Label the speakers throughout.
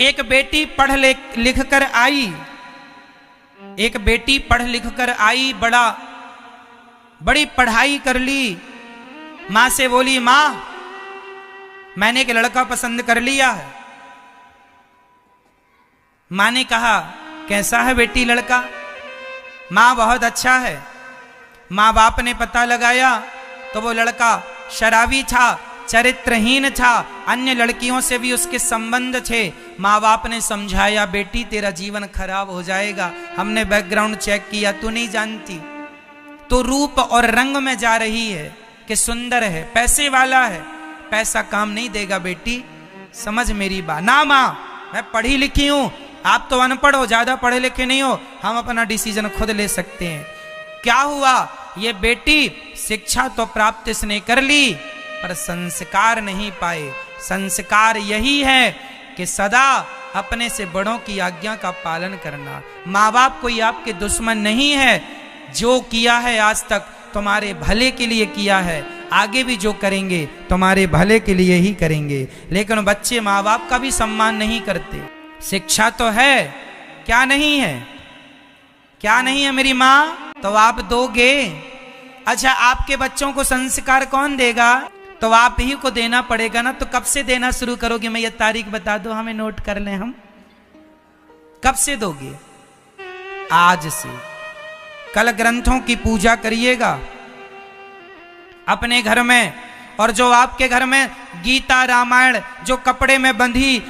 Speaker 1: एक बेटी पढ़ लिख कर आई, एक बेटी पढ़ लिख कर आई, बड़ी पढ़ाई कर ली। मां से बोली, मां मैंने एक लड़का पसंद कर लिया है। मां ने कहा, कैसा है बेटी लड़का? मां बहुत अच्छा है। मां बाप ने पता लगाया तो वो लड़का शराबी था, चरित्रहीन था, अन्य लड़कियों से भी उसके संबंध थे। माँ बाप ने समझाया, बेटी तेरा जीवन खराब हो जाएगा, हमने बैकग्राउंड चेक किया, तू नहीं जानती, तो रूप और रंग में जा रही है कि सुंदर है, पैसे वाला है, पैसा काम नहीं देगा बेटी, समझ मेरी बात। ना माँ, मैं पढ़ी लिखी हूं, आप तो अनपढ़ हो, ज्यादा पढ़े लिखे नहीं हो, हम अपना डिसीजन खुद ले सकते हैं। क्या हुआ, ये बेटी शिक्षा तो प्राप्त इसने कर ली पर संस्कार नहीं पाए। संस्कार यही है कि सदा अपने से बड़ों की आज्ञा का पालन करना। माँ बाप कोई आपके दुश्मन नहीं है, जो किया है आज तक तुम्हारे भले के लिए किया है, आगे भी जो करेंगे तुम्हारे भले के लिए ही करेंगे। लेकिन बच्चे माँ बाप का भी सम्मान नहीं करते। शिक्षा तो है, क्या नहीं है, क्या नहीं है मेरी माँ, तो आप दोगे। अच्छा, आपके बच्चों को संस्कार कौन देगा? तो आप ही को देना पड़ेगा ना। तो कब से देना शुरू करोगे? मैं ये तारीख बता दो, हमें नोट कर लें हम। कब से दोगे? आज से। कल ग्रंथों की पूजा करिएगा अपने घर में, और जो आपके घर में गीता रामायण जो कपड़े में बंधी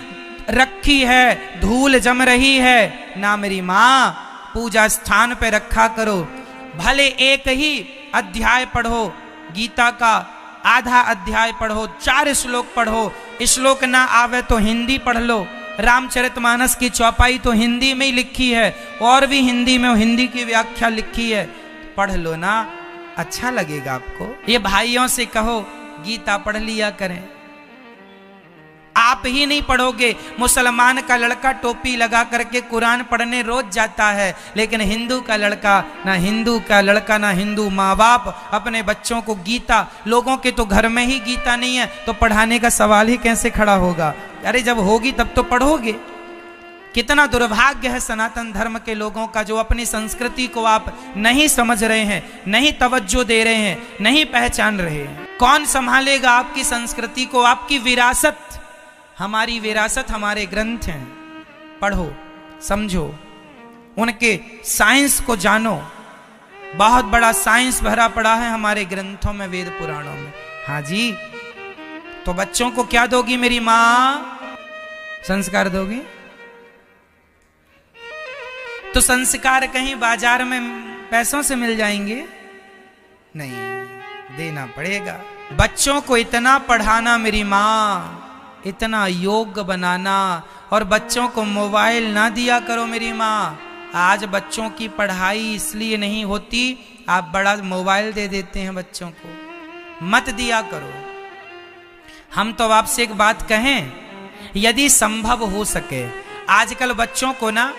Speaker 1: रखी है, धूल जम रही है ना मेरी माँ, पूजा स्थान पे रखा करो। भले एक ही अध्याय पढ़ो, गीता का आधा अध्याय पढ़ो, 4 श्लोक पढ़ो, श्लोक ना आवे तो हिंदी पढ़ लो। रामचरितमानस की चौपाई तो हिंदी में ही लिखी है, और भी हिंदी में हिंदी की व्याख्या लिखी है, पढ़ लो ना, अच्छा लगेगा आपको। ये भाइयों से कहो गीता पढ़ लिया करें। आप ही नहीं पढ़ोगे, मुसलमान का लड़का टोपी लगा करके कुरान पढ़ने रोज जाता है, लेकिन हिंदू का लड़का, ना हिंदू का लड़का ना हिंदू माँ बाप अपने बच्चों को गीता, लोगों के तो घर में ही गीता नहीं है तो पढ़ाने का सवाल ही कैसे खड़ा होगा? अरे जब होगी तब तो पढ़ोगे। कितना दुर्भाग्य है सनातन धर्म के लोगों का, जो अपनी संस्कृति को आप नहीं समझ रहे हैं, नहीं तवज्जो दे रहे हैं, नहीं पहचान रहे हैं। कौन संभालेगा आपकी संस्कृति को, आपकी विरासत? हमारी विरासत हमारे ग्रंथ हैं, पढ़ो, समझो, उनके साइंस को जानो। बहुत बड़ा साइंस भरा पड़ा है हमारे ग्रंथों में, वेद पुराणों में। हाँ जी, तो बच्चों को क्या दोगी मेरी माँ? संस्कार दोगी? तो संस्कार कहीं बाजार में पैसों से मिल जाएंगे? नहीं, देना पड़ेगा। बच्चों को इतना पढ़ाना मेरी माँ, इतना योग्य बनाना, और बच्चों को मोबाइल ना दिया करो मेरी माँ। आज बच्चों की पढ़ाई इसलिए नहीं होती, आप बड़ा मोबाइल दे देते हैं बच्चों को, मत दिया करो। हम तो आपसे एक बात कहें, यदि संभव हो सके, आजकल बच्चों को ना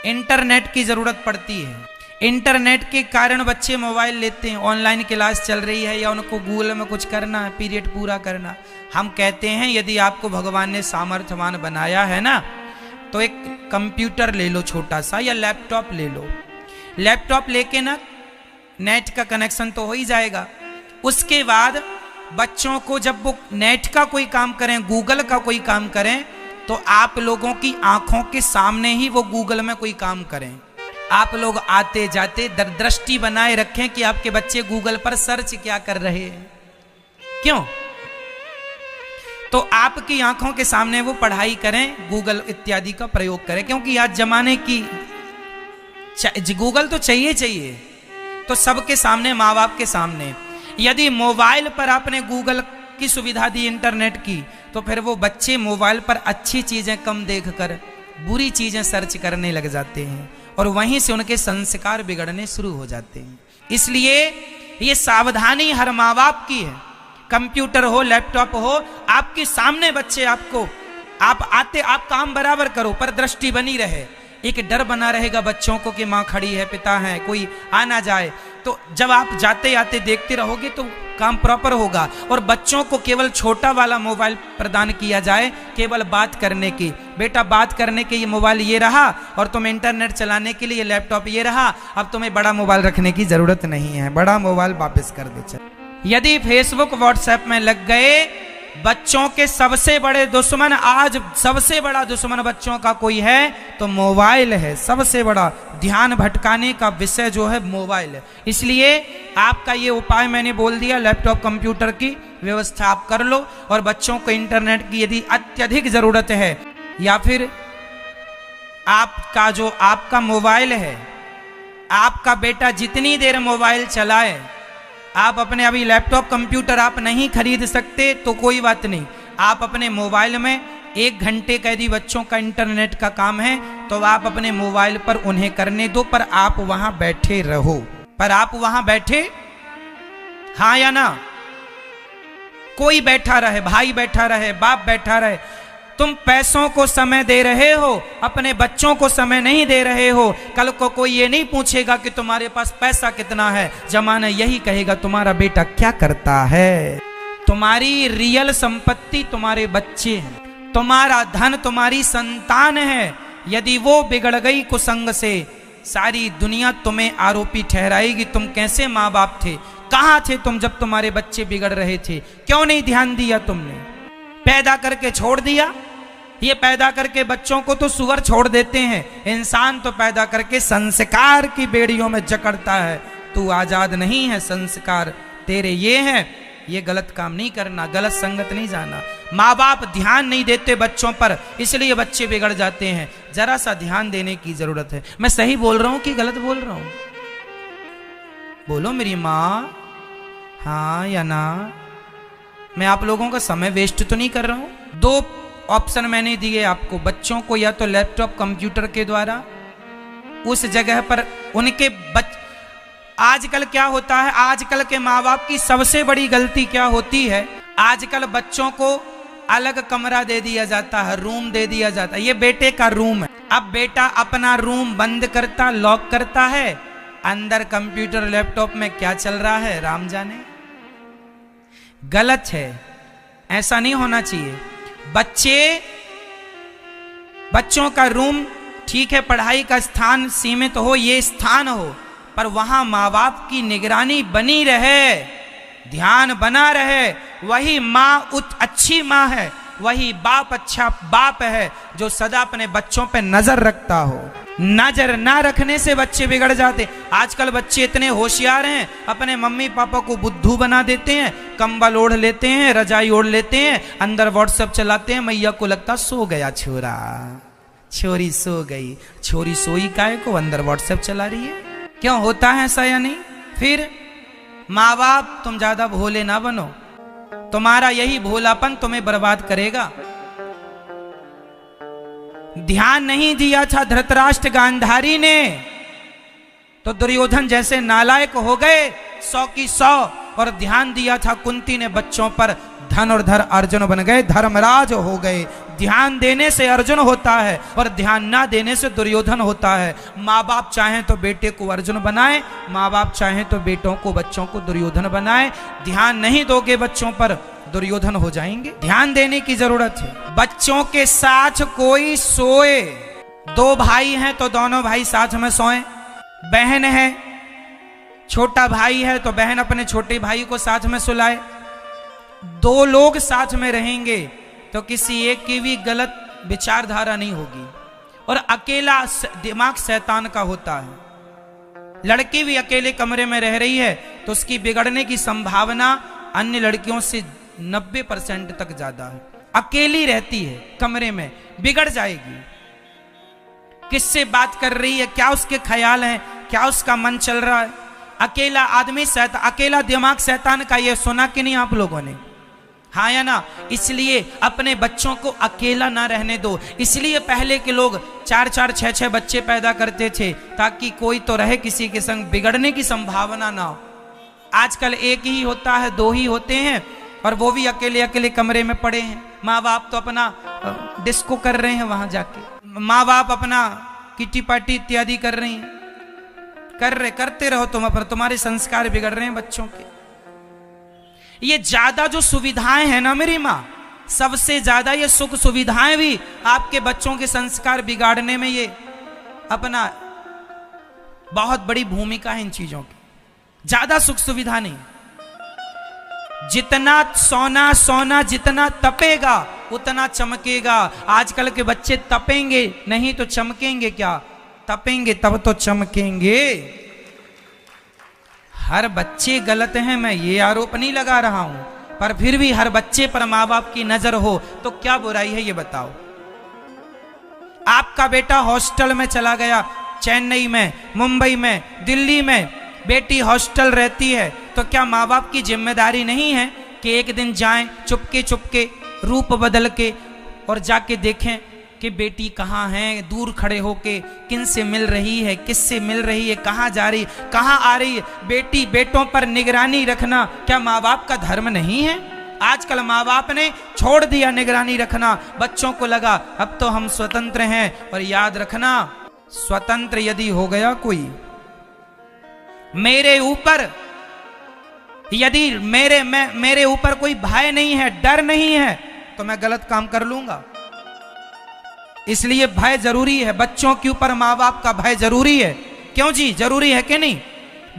Speaker 1: इंटरनेट की जरूरत पड़ती है। इंटरनेट के कारण बच्चे मोबाइल लेते हैं, ऑनलाइन क्लास चल रही है या उनको गूगल में कुछ करना है, पीरियड पूरा करना। हम कहते हैं यदि आपको भगवान ने सामर्थ्यवान बनाया है ना, तो एक कंप्यूटर ले लो छोटा सा, या लैपटॉप ले लो। लैपटॉप लेके ना नेट का कनेक्शन तो हो ही जाएगा। उसके बाद बच्चों को जब वो नेट का कोई काम करें, गूगल का कोई काम करें, तो आप लोगों की आंखों के सामने ही वो गूगल में कोई काम करें। आप लोग आते जाते दृष्टि बनाए रखें कि आपके बच्चे गूगल पर सर्च क्या कर रहे हैं। क्यों? तो आपकी आंखों के सामने वो पढ़ाई करें, गूगल इत्यादि का प्रयोग करें, क्योंकि आज जमाने की गूगल तो चाहिए, तो सबके सामने, माँ बाप के सामने। यदि मोबाइल पर आपने गूगल की सुविधा दी, इंटरनेट की, तो फिर वो बच्चे मोबाइल पर अच्छी चीजें कम देखकर बुरी चीजें सर्च करने लग जाते हैं, और वहीं से उनके संस्कार बिगड़ने शुरू हो जाते हैं। इसलिए ये सावधानी हर माँ बाप की है। कंप्यूटर हो, लैपटॉप हो, आपके सामने बच्चे आपको, आप काम बराबर करो, पर दृष्टि बनी रहे। एक डर बना रहेगा बच्चों को कि माँ खड़ी है, पिता है, कोई आ ना जाए। तो जब आप जाते आते देखते रहोगे तो काम प्रॉपर होगा। और बच्चों को केवल छोटा वाला मोबाइल प्रदान किया जाए, केवल बात करने की। बेटा बात करने के ये मोबाइल ये रहा, और तुम इंटरनेट चलाने के लिए लैपटॉप ये रहा, अब तुम्हें बड़ा मोबाइल रखने की जरूरत नहीं है, बड़ा मोबाइल वापस कर दे। चल यदि फेसबुक व्हाट्सएप में लग गए, बच्चों के सबसे बड़े दुश्मन, आज सबसे बड़ा दुश्मन बच्चों का कोई है तो मोबाइल है। सबसे बड़ा ध्यान भटकाने का विषय जो है मोबाइल है। इसलिए आपका ये उपाय मैंने बोल दिया, लैपटॉप कंप्यूटर की व्यवस्था आप कर लो। और बच्चों को इंटरनेट की यदि अत्यधिक जरूरत है, या फिर आपका मोबाइल है, आपका बेटा जितनी देर मोबाइल चलाए, आप अपने अभी लैपटॉप कंप्यूटर आप नहीं खरीद सकते तो कोई बात नहीं, आप अपने मोबाइल में 1 घंटे का यदि बच्चों का इंटरनेट का काम है तो आप अपने मोबाइल पर उन्हें करने दो, पर आप वहां बैठे रहो। पर आप वहां बैठे, हाँ या ना? कोई बैठा रहे, भाई बैठा रहे, बाप बैठा रहे, तुम पैसों को समय दे रहे हो, अपने बच्चों को समय नहीं दे रहे हो। कल को कोई ये नहीं पूछेगा कि तुम्हारे पास पैसा कितना है, जमाना यही कहेगा तुम्हारा बेटा क्या करता है। तुम्हारी रियल संपत्ति तुम्हारे बच्चे हैं, तुम्हारा धन तुम्हारी संतान है। यदि वो बिगड़ गई कुसंग से, सारी दुनिया तुम्हें आरोपी ठहराएगी। तुम कैसे माँ बाप थे, कहाँ थे तुम जब तुम्हारे बच्चे बिगड़ रहे थे? क्यों नहीं ध्यान दिया तुमने? पैदा करके छोड़ दिया। ये पैदा करके बच्चों को तो सुअर छोड़ देते हैं, इंसान तो पैदा करके संस्कार की बेड़ियों में जकड़ता है। तू आजाद नहीं है, संस्कार तेरे ये हैं। ये गलत काम नहीं करना, गलत संगत नहीं जाना। माँ बाप ध्यान नहीं देते बच्चों पर, इसलिए बच्चे बिगड़ जाते हैं। जरा सा ध्यान देने की जरूरत है। मैं सही बोल रहा हूं कि गलत बोल रहा हूं? बोलो मेरी माँ, हाँ या ना? मैं आप लोगों का समय वेस्ट तो नहीं कर रहा हूं। 2 ऑप्शन मैंने दिए आपको, बच्चों को या तो लैपटॉप कंप्यूटर के द्वारा उस जगह पर उनके आजकल क्या होता है, आजकल के माँ बाप की सबसे बड़ी गलती क्या होती है, आजकल बच्चों को अलग कमरा दे दिया जाता है, रूम दे दिया जाता है। ये बेटे का रूम है। अब बेटा अपना रूम बंद करता, लॉक करता है, अंदर कंप्यूटर लैपटॉप में क्या चल रहा है राम जाने। गलत है, ऐसा नहीं होना चाहिए। बच्चों का रूम ठीक है, पढ़ाई का स्थान सीमित हो, ये स्थान हो, पर वहां माँ बाप की निगरानी बनी रहे, ध्यान बना रहे। वही माँ अच्छी माँ है, वही बाप अच्छा बाप है, जो सदा अपने बच्चों पे नजर रखता हो। नजर ना रखने से बच्चे बिगड़ जाते। आजकल बच्चे इतने होशियार हैं, अपने मम्मी पापा को बुद्धू बना देते हैं, कंबल ओढ़ लेते हैं, रजाई ओढ़ लेते हैं, अंदर व्हाट्सएप चलाते हैं। मैया को लगता सो गया छोरा, छोरी सो गई। छोरी सोई काहे को, अंदर व्हाट्सएप चला रही है। क्यों होता है ऐसा या नहीं? फिर माँ बाप तुम ज्यादा भोले ना बनो, तुम्हारा यही भोलापन तुम्हें बर्बाद करेगा। ध्यान नहीं दिया था धृतराष्ट्र गांधारी ने तो दुर्योधन जैसे नालायक हो गए 100 की 100, और ध्यान दिया था कुंती ने बच्चों पर, धन और धर अर्जुन बन गए, धर्मराज हो गए। ध्यान देने से अर्जुन होता है और ध्यान ना देने से दुर्योधन होता है। माँ बाप चाहें तो बेटे को अर्जुन बनाए, माँ बाप चाहें तो बेटों को बच्चों को दुर्योधन बनाए। ध्यान नहीं दोगे बच्चों पर, दुर्योधन हो जाएंगे। ध्यान देने की जरूरत है। बच्चों के साथ कोई सोए, 2 भाई हैं तो दोनों भाई साथ में सोएं। बहन है, छोटा भाई है तो बहन अपने छोटे भाई को साथ में सुलाए। 2 लोग साथ में रहेंगे तो किसी एक की भी गलत विचारधारा नहीं होगी। और अकेला दिमाग शैतान का होता है। लड़की भी अकेले कमरे में रह रही है तो उसकी बिगड़ने की संभावना अन्य लड़कियों से 90% तक ज्यादा है। अकेली रहती है कमरे में, बिगड़ जाएगी। किससे बात कर रही है, क्या उसके ख्याल हैं, क्या उसका मन चल रहा है। अकेला आदमी अकेला दिमाग शैतान का, ये सुना कि नहीं आप लोगों ने? हाँ या ना? इसलिए अपने बच्चों को अकेला ना रहने दो। इसलिए पहले के लोग 4-4, 6-6 बच्चे पैदा करते थे ताकि कोई तो रहे किसी के संग, बिगड़ने की संभावना ना हो। आजकल एक ही होता है, 2 ही होते हैं, और वो भी अकेले अकेले कमरे में पड़े हैं। माँ बाप तो अपना डिस्को कर रहे हैं वहां जाके, माँ बाप अपना किटी पार्टी इत्यादि कर रही हैं। करते रहो तुम, अपना तुम्हारे संस्कार बिगड़ रहे हैं बच्चों के। ये ज्यादा जो सुविधाएं हैं ना मेरी माँ, सबसे ज्यादा ये सुख सुविधाएं भी आपके बच्चों के संस्कार बिगाड़ने में ये अपना बहुत बड़ी भूमिका है इन चीजों की। ज्यादा सुख सुविधा नहीं, जितना सोना जितना तपेगा उतना चमकेगा। आजकल के बच्चे तपेंगे नहीं तो चमकेंगे क्या? तपेंगे तब तो चमकेंगे। हर बच्चे गलत हैं, मैं ये आरोप नहीं लगा रहा हूं, पर फिर भी हर बच्चे पर माँ बाप की नजर हो तो क्या बुराई है ये बताओ। आपका बेटा हॉस्टल में चला गया, चेन्नई में, मुंबई में, दिल्ली में बेटी हॉस्टल रहती है, तो क्या माँ बाप की जिम्मेदारी नहीं है कि एक दिन जाएं चुपके रूप बदल के और जाके देखें कि बेटी कहाँ है, दूर खड़े होके किन से मिल रही है, किससे मिल रही है, कहाँ जा रही, कहाँ आ रही है। बेटी बेटों पर निगरानी रखना क्या माँ बाप का धर्म नहीं है? आजकल माँ बाप ने छोड़ दिया निगरानी रखना, बच्चों को लगा अब तो हम स्वतंत्र हैं। और याद रखना, स्वतंत्र यदि हो गया कोई, मेरे ऊपर यदि मेरे ऊपर कोई भय नहीं है, डर नहीं है, तो मैं गलत काम कर लूंगा। इसलिए भय जरूरी है, बच्चों के ऊपर माँ बाप का भय जरूरी है। क्यों जी, जरूरी है कि नहीं?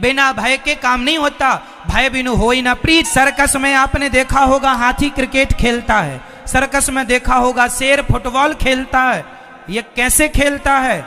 Speaker 1: बिना भय के काम नहीं होता, भय बिनु होई ना प्रीत। सर्कस में आपने देखा होगा हाथी क्रिकेट खेलता है, सर्कस में देखा होगा शेर फुटबॉल खेलता है। ये कैसे खेलता है?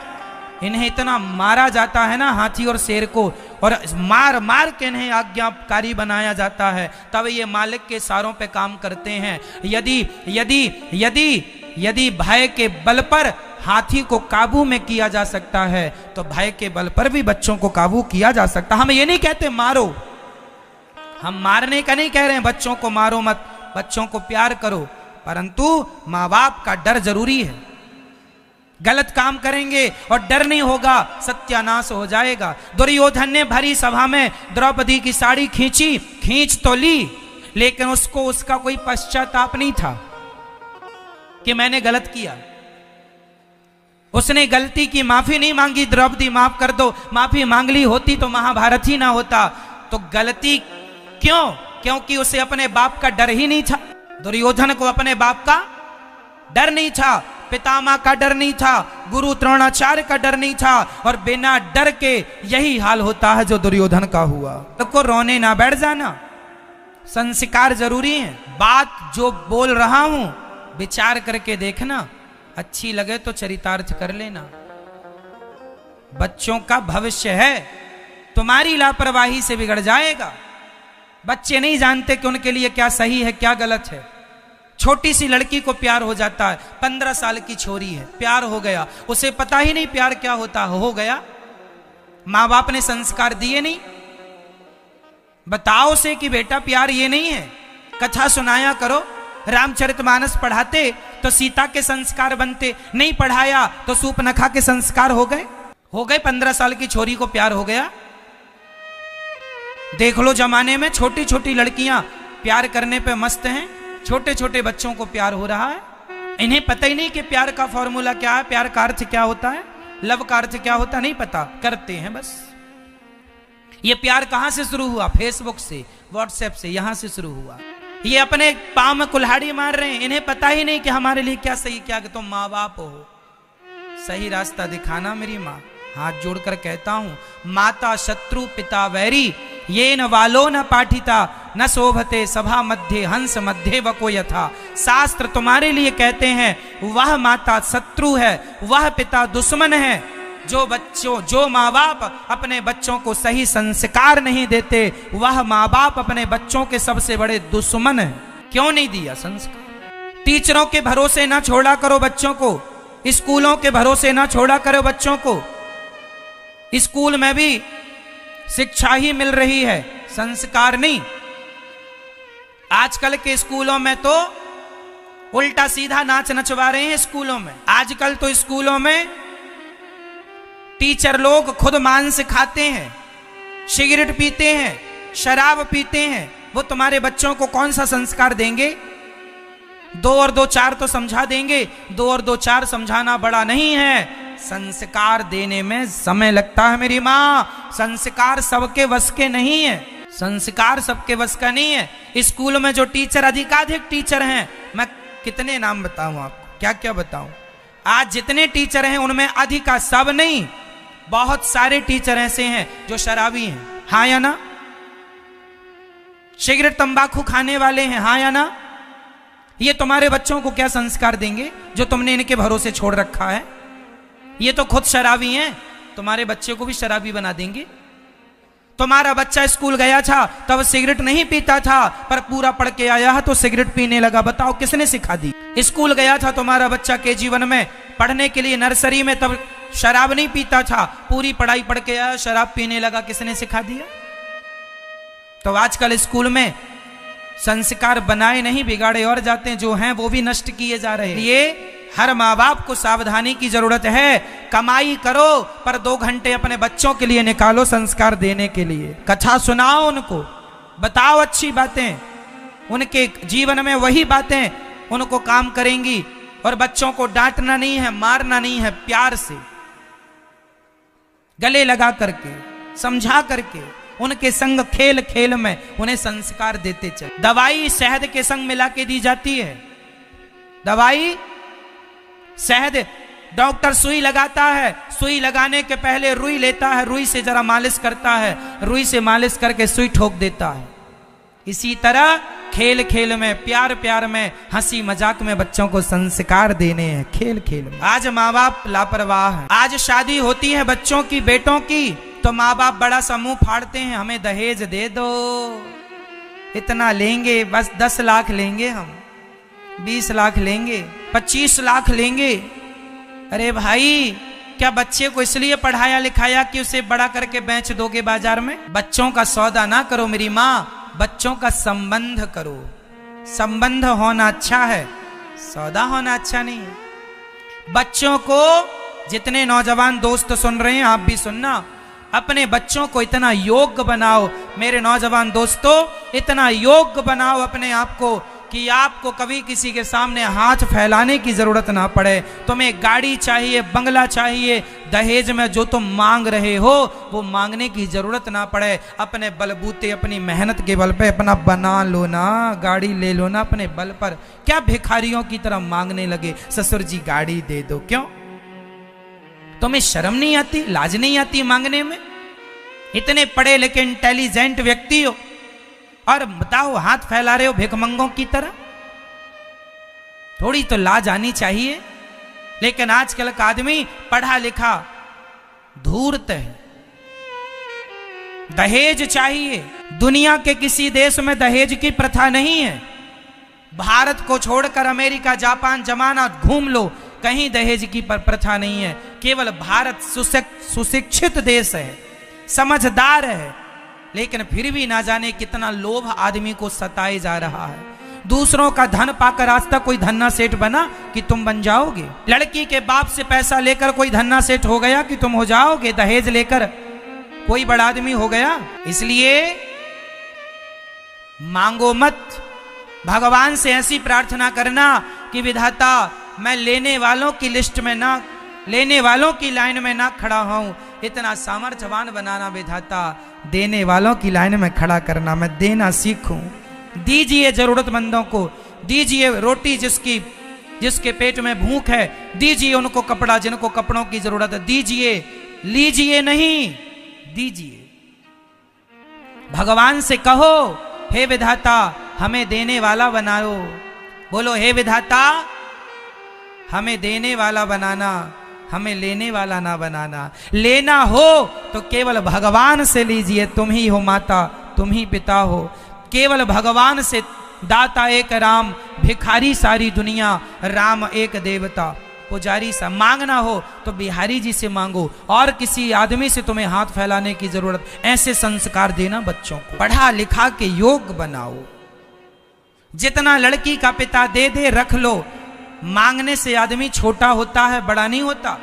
Speaker 1: इन्हें इतना मारा जाता है ना हाथी और शेर को, और मार मार के इन्हें आज्ञाकारी बनाया जाता है, तब ये मालिक के इशारों पे काम करते हैं। यदि यदि यदि यदि भय के बल पर हाथी को काबू में किया जा सकता है, तो भय के बल पर भी बच्चों को काबू किया जा सकता। हम ये नहीं कहते मारो, हम मारने का नहीं कह रहे हैं, बच्चों को मारो मत, बच्चों को प्यार करो, परंतु माँ बाप का डर जरूरी है। गलत काम करेंगे और डर नहीं होगा, सत्यानाश हो जाएगा। दुर्योधन ने भरी सभा में द्रौपदी की साड़ी खींच तो ली, लेकिन उसको उसका कोई पश्चाताप नहीं था कि मैंने गलत किया। उसने गलती की, माफी नहीं मांगी, द्रौपदी माफ कर दो, माफी मांग ली होती तो महाभारत ही ना होता। तो गलती क्यों? क्योंकि उसे अपने बाप का डर ही नहीं था। दुर्योधन को अपने बाप का डर नहीं था, पितामह का डर नहीं था, गुरु द्रोणाचार्य का डर नहीं था, और बिना डर के यही हाल होता है जो दुर्योधन का हुआ। तो रोने ना बैठ जाना, संस्कार जरूरी है। बात जो बोल रहा हूं विचार करके देखना, अच्छी लगे तो चरितार्थ कर लेना। बच्चों का भविष्य है, तुम्हारी लापरवाही से बिगड़ जाएगा। बच्चे नहीं जानते कि उनके लिए क्या सही है क्या गलत है। छोटी सी लड़की को प्यार हो जाता है, 15 साल की छोरी है, प्यार हो गया, उसे पता ही नहीं प्यार क्या होता, हो गया। माँ बाप ने संस्कार दिए नहीं, बताओ उसे कि बेटा प्यार ये नहीं है। कथा सुनाया करो, रामचरितमानस पढ़ाते तो सीता के संस्कार बनते, नहीं पढ़ाया तो सूर्पनखा के संस्कार हो गए। 15 साल की छोरी को प्यार हो गया। देख लो जमाने में छोटी छोटी लड़कियां प्यार करने पे मस्त हैं, छोटे छोटे बच्चों को प्यार हो रहा है। इन्हें पता ही नहीं कि प्यार का फॉर्मूला क्या है, प्यार का अर्थ क्या होता है, लव का अर्थ क्या होता है, नहीं पता, करते हैं बस। ये प्यार कहां से शुरू हुआ? फेसबुक से, व्हाट्सएप से, यहां से शुरू हुआ। ये अपने पांव में कुल्हाड़ी मार रहे हैं, इन्हें पता ही नहीं कि हमारे लिए क्या सही क्या। तुम माँ बाप हो, सही रास्ता दिखाना। मेरी माँ, हाथ जोड़कर कहता हूं, माता शत्रु पिता वैरी, ये न वालो न पाठिता, न शोभते सभा मध्य हंस मध्य वको यथा। शास्त्र तुम्हारे लिए कहते हैं, वह माता शत्रु है, वह पिता दुश्मन है। जो माँ बाप अपने बच्चों को सही संस्कार नहीं देते, वह माँ बाप अपने बच्चों के सबसे बड़े दुश्मन है। क्यों नहीं दिया संस्कार? टीचरों के भरोसे ना छोड़ा करो बच्चों को, स्कूलों के भरोसे ना छोड़ा करो बच्चों को। स्कूल में भी शिक्षा ही मिल रही है, संस्कार नहीं। आजकल के स्कूलों में तो उल्टा सीधा नाच नचवा रहे हैं। स्कूलों में आजकल तो स्कूलों में टीचर लोग खुद मांस खाते हैं, सिगरेट पीते हैं, शराब पीते हैं। वो तुम्हारे बच्चों को कौन सा संस्कार देंगे? 2 और 2 4 तो समझा देंगे, 2 और 2 4 समझाना बड़ा नहीं है। संस्कार देने में समय लगता है मेरी माँ। संस्कार सबके वश के नहीं है। संस्कार सबके बस का नहीं है। स्कूल में जो टीचर अधिकाधिक टीचर हैं, मैं कितने नाम बताऊं आपको, क्या क्या बताऊं। आज जितने टीचर हैं उनमें अधिका, सब नहीं, बहुत सारे टीचर ऐसे हैं जो शराबी हैं, हाँ या ना। सिगरेट तंबाकू खाने वाले हैं, हाँ या ना। ये तुम्हारे बच्चों को क्या संस्कार देंगे जो तुमने इनके भरोसे छोड़ रखा है। ये तो खुद शराबी हैं, तुम्हारे बच्चे को भी शराबी बना देंगे। तुम्हारा बच्चा स्कूल गया था तब सिगरेट नहीं पीता था, पर पूरा पढ़ के आया है तो सिगरेट पीने लगा। बताओ किसने सिखा दी। स्कूल गया था तुम्हारा बच्चा के जीवन में पढ़ने के लिए नर्सरी में, तब शराब नहीं पीता था, पूरी पढ़ाई पढ़ के आया शराब पीने लगा, किसने सिखा दिया। तो आजकल स्कूल में संस्कार बनाए नहीं बिगाड़े और जाते हैं, जो हैं वो भी नष्ट किए जा रहे हैं। ये हर माँ बाप को सावधानी की जरूरत है। कमाई करो पर 2 घंटे अपने बच्चों के लिए निकालो संस्कार देने के लिए। कथा सुनाओ उनको, बताओ अच्छी बातें, उनके जीवन में वही बातें उनको काम करेंगी। और बच्चों को डांटना नहीं है, मारना नहीं है, प्यार से गले लगा करके, समझा करके, उनके संग खेल खेल में उन्हें संस्कार देते चले। दवाई शहद के संग मिला के दी जाती है। दवाई शहद, डॉक्टर सुई लगाता है, सुई लगाने के पहले रुई लेता है, रुई से जरा मालिश करता है, रुई से मालिश करके सुई ठोक देता है। इसी तरह खेल खेल में, प्यार प्यार में, हंसी मजाक में बच्चों को संस्कार देने हैं, खेल खेल में। आज माँ बाप लापरवाह हैं। आज शादी होती है बच्चों की, बेटों की, तो माँ बाप बड़ा सा मुंह फाड़ते हैं, हमें दहेज दे दो, इतना लेंगे, बस 10 लाख लेंगे हम, 20 लाख लेंगे, 25 लाख लेंगे। अरे भाई, क्या बच्चे को इसलिए पढ़ाया लिखाया कि उसे बड़ा करके बेच दोगे बाजार में। बच्चों का सौदा ना करो मेरी माँ, बच्चों का संबंध करो। संबंध होना अच्छा है, सौदा होना अच्छा नहीं है। बच्चों को, जितने नौजवान दोस्त सुन रहे हैं आप भी सुनना, अपने बच्चों को इतना योग्य बनाओ मेरे नौजवान दोस्तों, इतना योग्य बनाओ अपने आप को कि आपको कभी किसी के सामने हाथ फैलाने की जरूरत ना पड़े। तुम्हें गाड़ी चाहिए, बंगला चाहिए, दहेज में जो तुम मांग रहे हो वो मांगने की जरूरत ना पड़े। अपने बलबूते, अपनी मेहनत के बल पे अपना बना लो ना, गाड़ी ले लो ना अपने बल पर। क्या भिखारियों की तरह मांगने लगे, ससुर जी गाड़ी दे दो। क्यों? तुम्हें शर्म नहीं आती, लाज नहीं आती मांगने में? इतने पढ़े लिखे इंटेलिजेंट व्यक्ति हो और बताओ हाथ फैला रहे हो भिखमंगों की तरह। थोड़ी तो लाज आनी चाहिए। लेकिन आजकल का आदमी पढ़ा लिखा धूर्त है। दहेज चाहिए। दुनिया के किसी देश में दहेज की प्रथा नहीं है। भारत को छोड़कर अमेरिका, जापान, जमाना घूम लो, कहीं दहेज की प्रथा नहीं है। केवल भारत सुशिक्षित देश है, समझदार है, लेकिन फिर भी ना जाने कितना लोभ आदमी को सताए जा रहा है। दूसरों का धन पाकर आज तक कोई धन्ना सेठ बना कि तुम बन जाओगे? लड़की के बाप से पैसा लेकर कोई धन्ना सेठ हो गया कि तुम हो जाओगे? दहेज लेकर कोई बड़ा आदमी हो गया? इसलिए मांगो मत। भगवान से ऐसी प्रार्थना करना कि विधाता मैं लेने वालों की लिस्ट में ना, लेने वालों की लाइन में ना खड़ा हूं। इतना सामर्थ्यवान बनाना विधाता, देने वालों की लाइन में खड़ा करना, मैं देना सीखूं। दीजिए जरूरतमंदों को, दीजिए रोटी जिसके पेट में भूख है, दीजिए उनको कपड़ा जिनको कपड़ों की जरूरत है, दीजिए, लीजिए नहीं, दीजिए। भगवान से कहो हे विधाता हमें देने वाला बनाओ। बोलो हे विधाता हमें देने वाला बनाना, हमें लेने वाला ना बनाना। लेना हो तो केवल भगवान से लीजिए। तुम ही हो माता, तुम ही पिता हो। केवल भगवान से। दाता एक राम, भिखारी सारी दुनिया, राम एक देवता। पुजारी सा मांगना हो तो बिहारी जी से मांगो, और किसी आदमी से तुम्हें हाथ फैलाने की जरूरत। ऐसे संस्कार देना बच्चों को। पढ़ा लिखा के योग्य बनाओ। जितना लड़की का पिता दे दे रख लो। मांगने से आदमी छोटा होता है, बड़ा नहीं होता।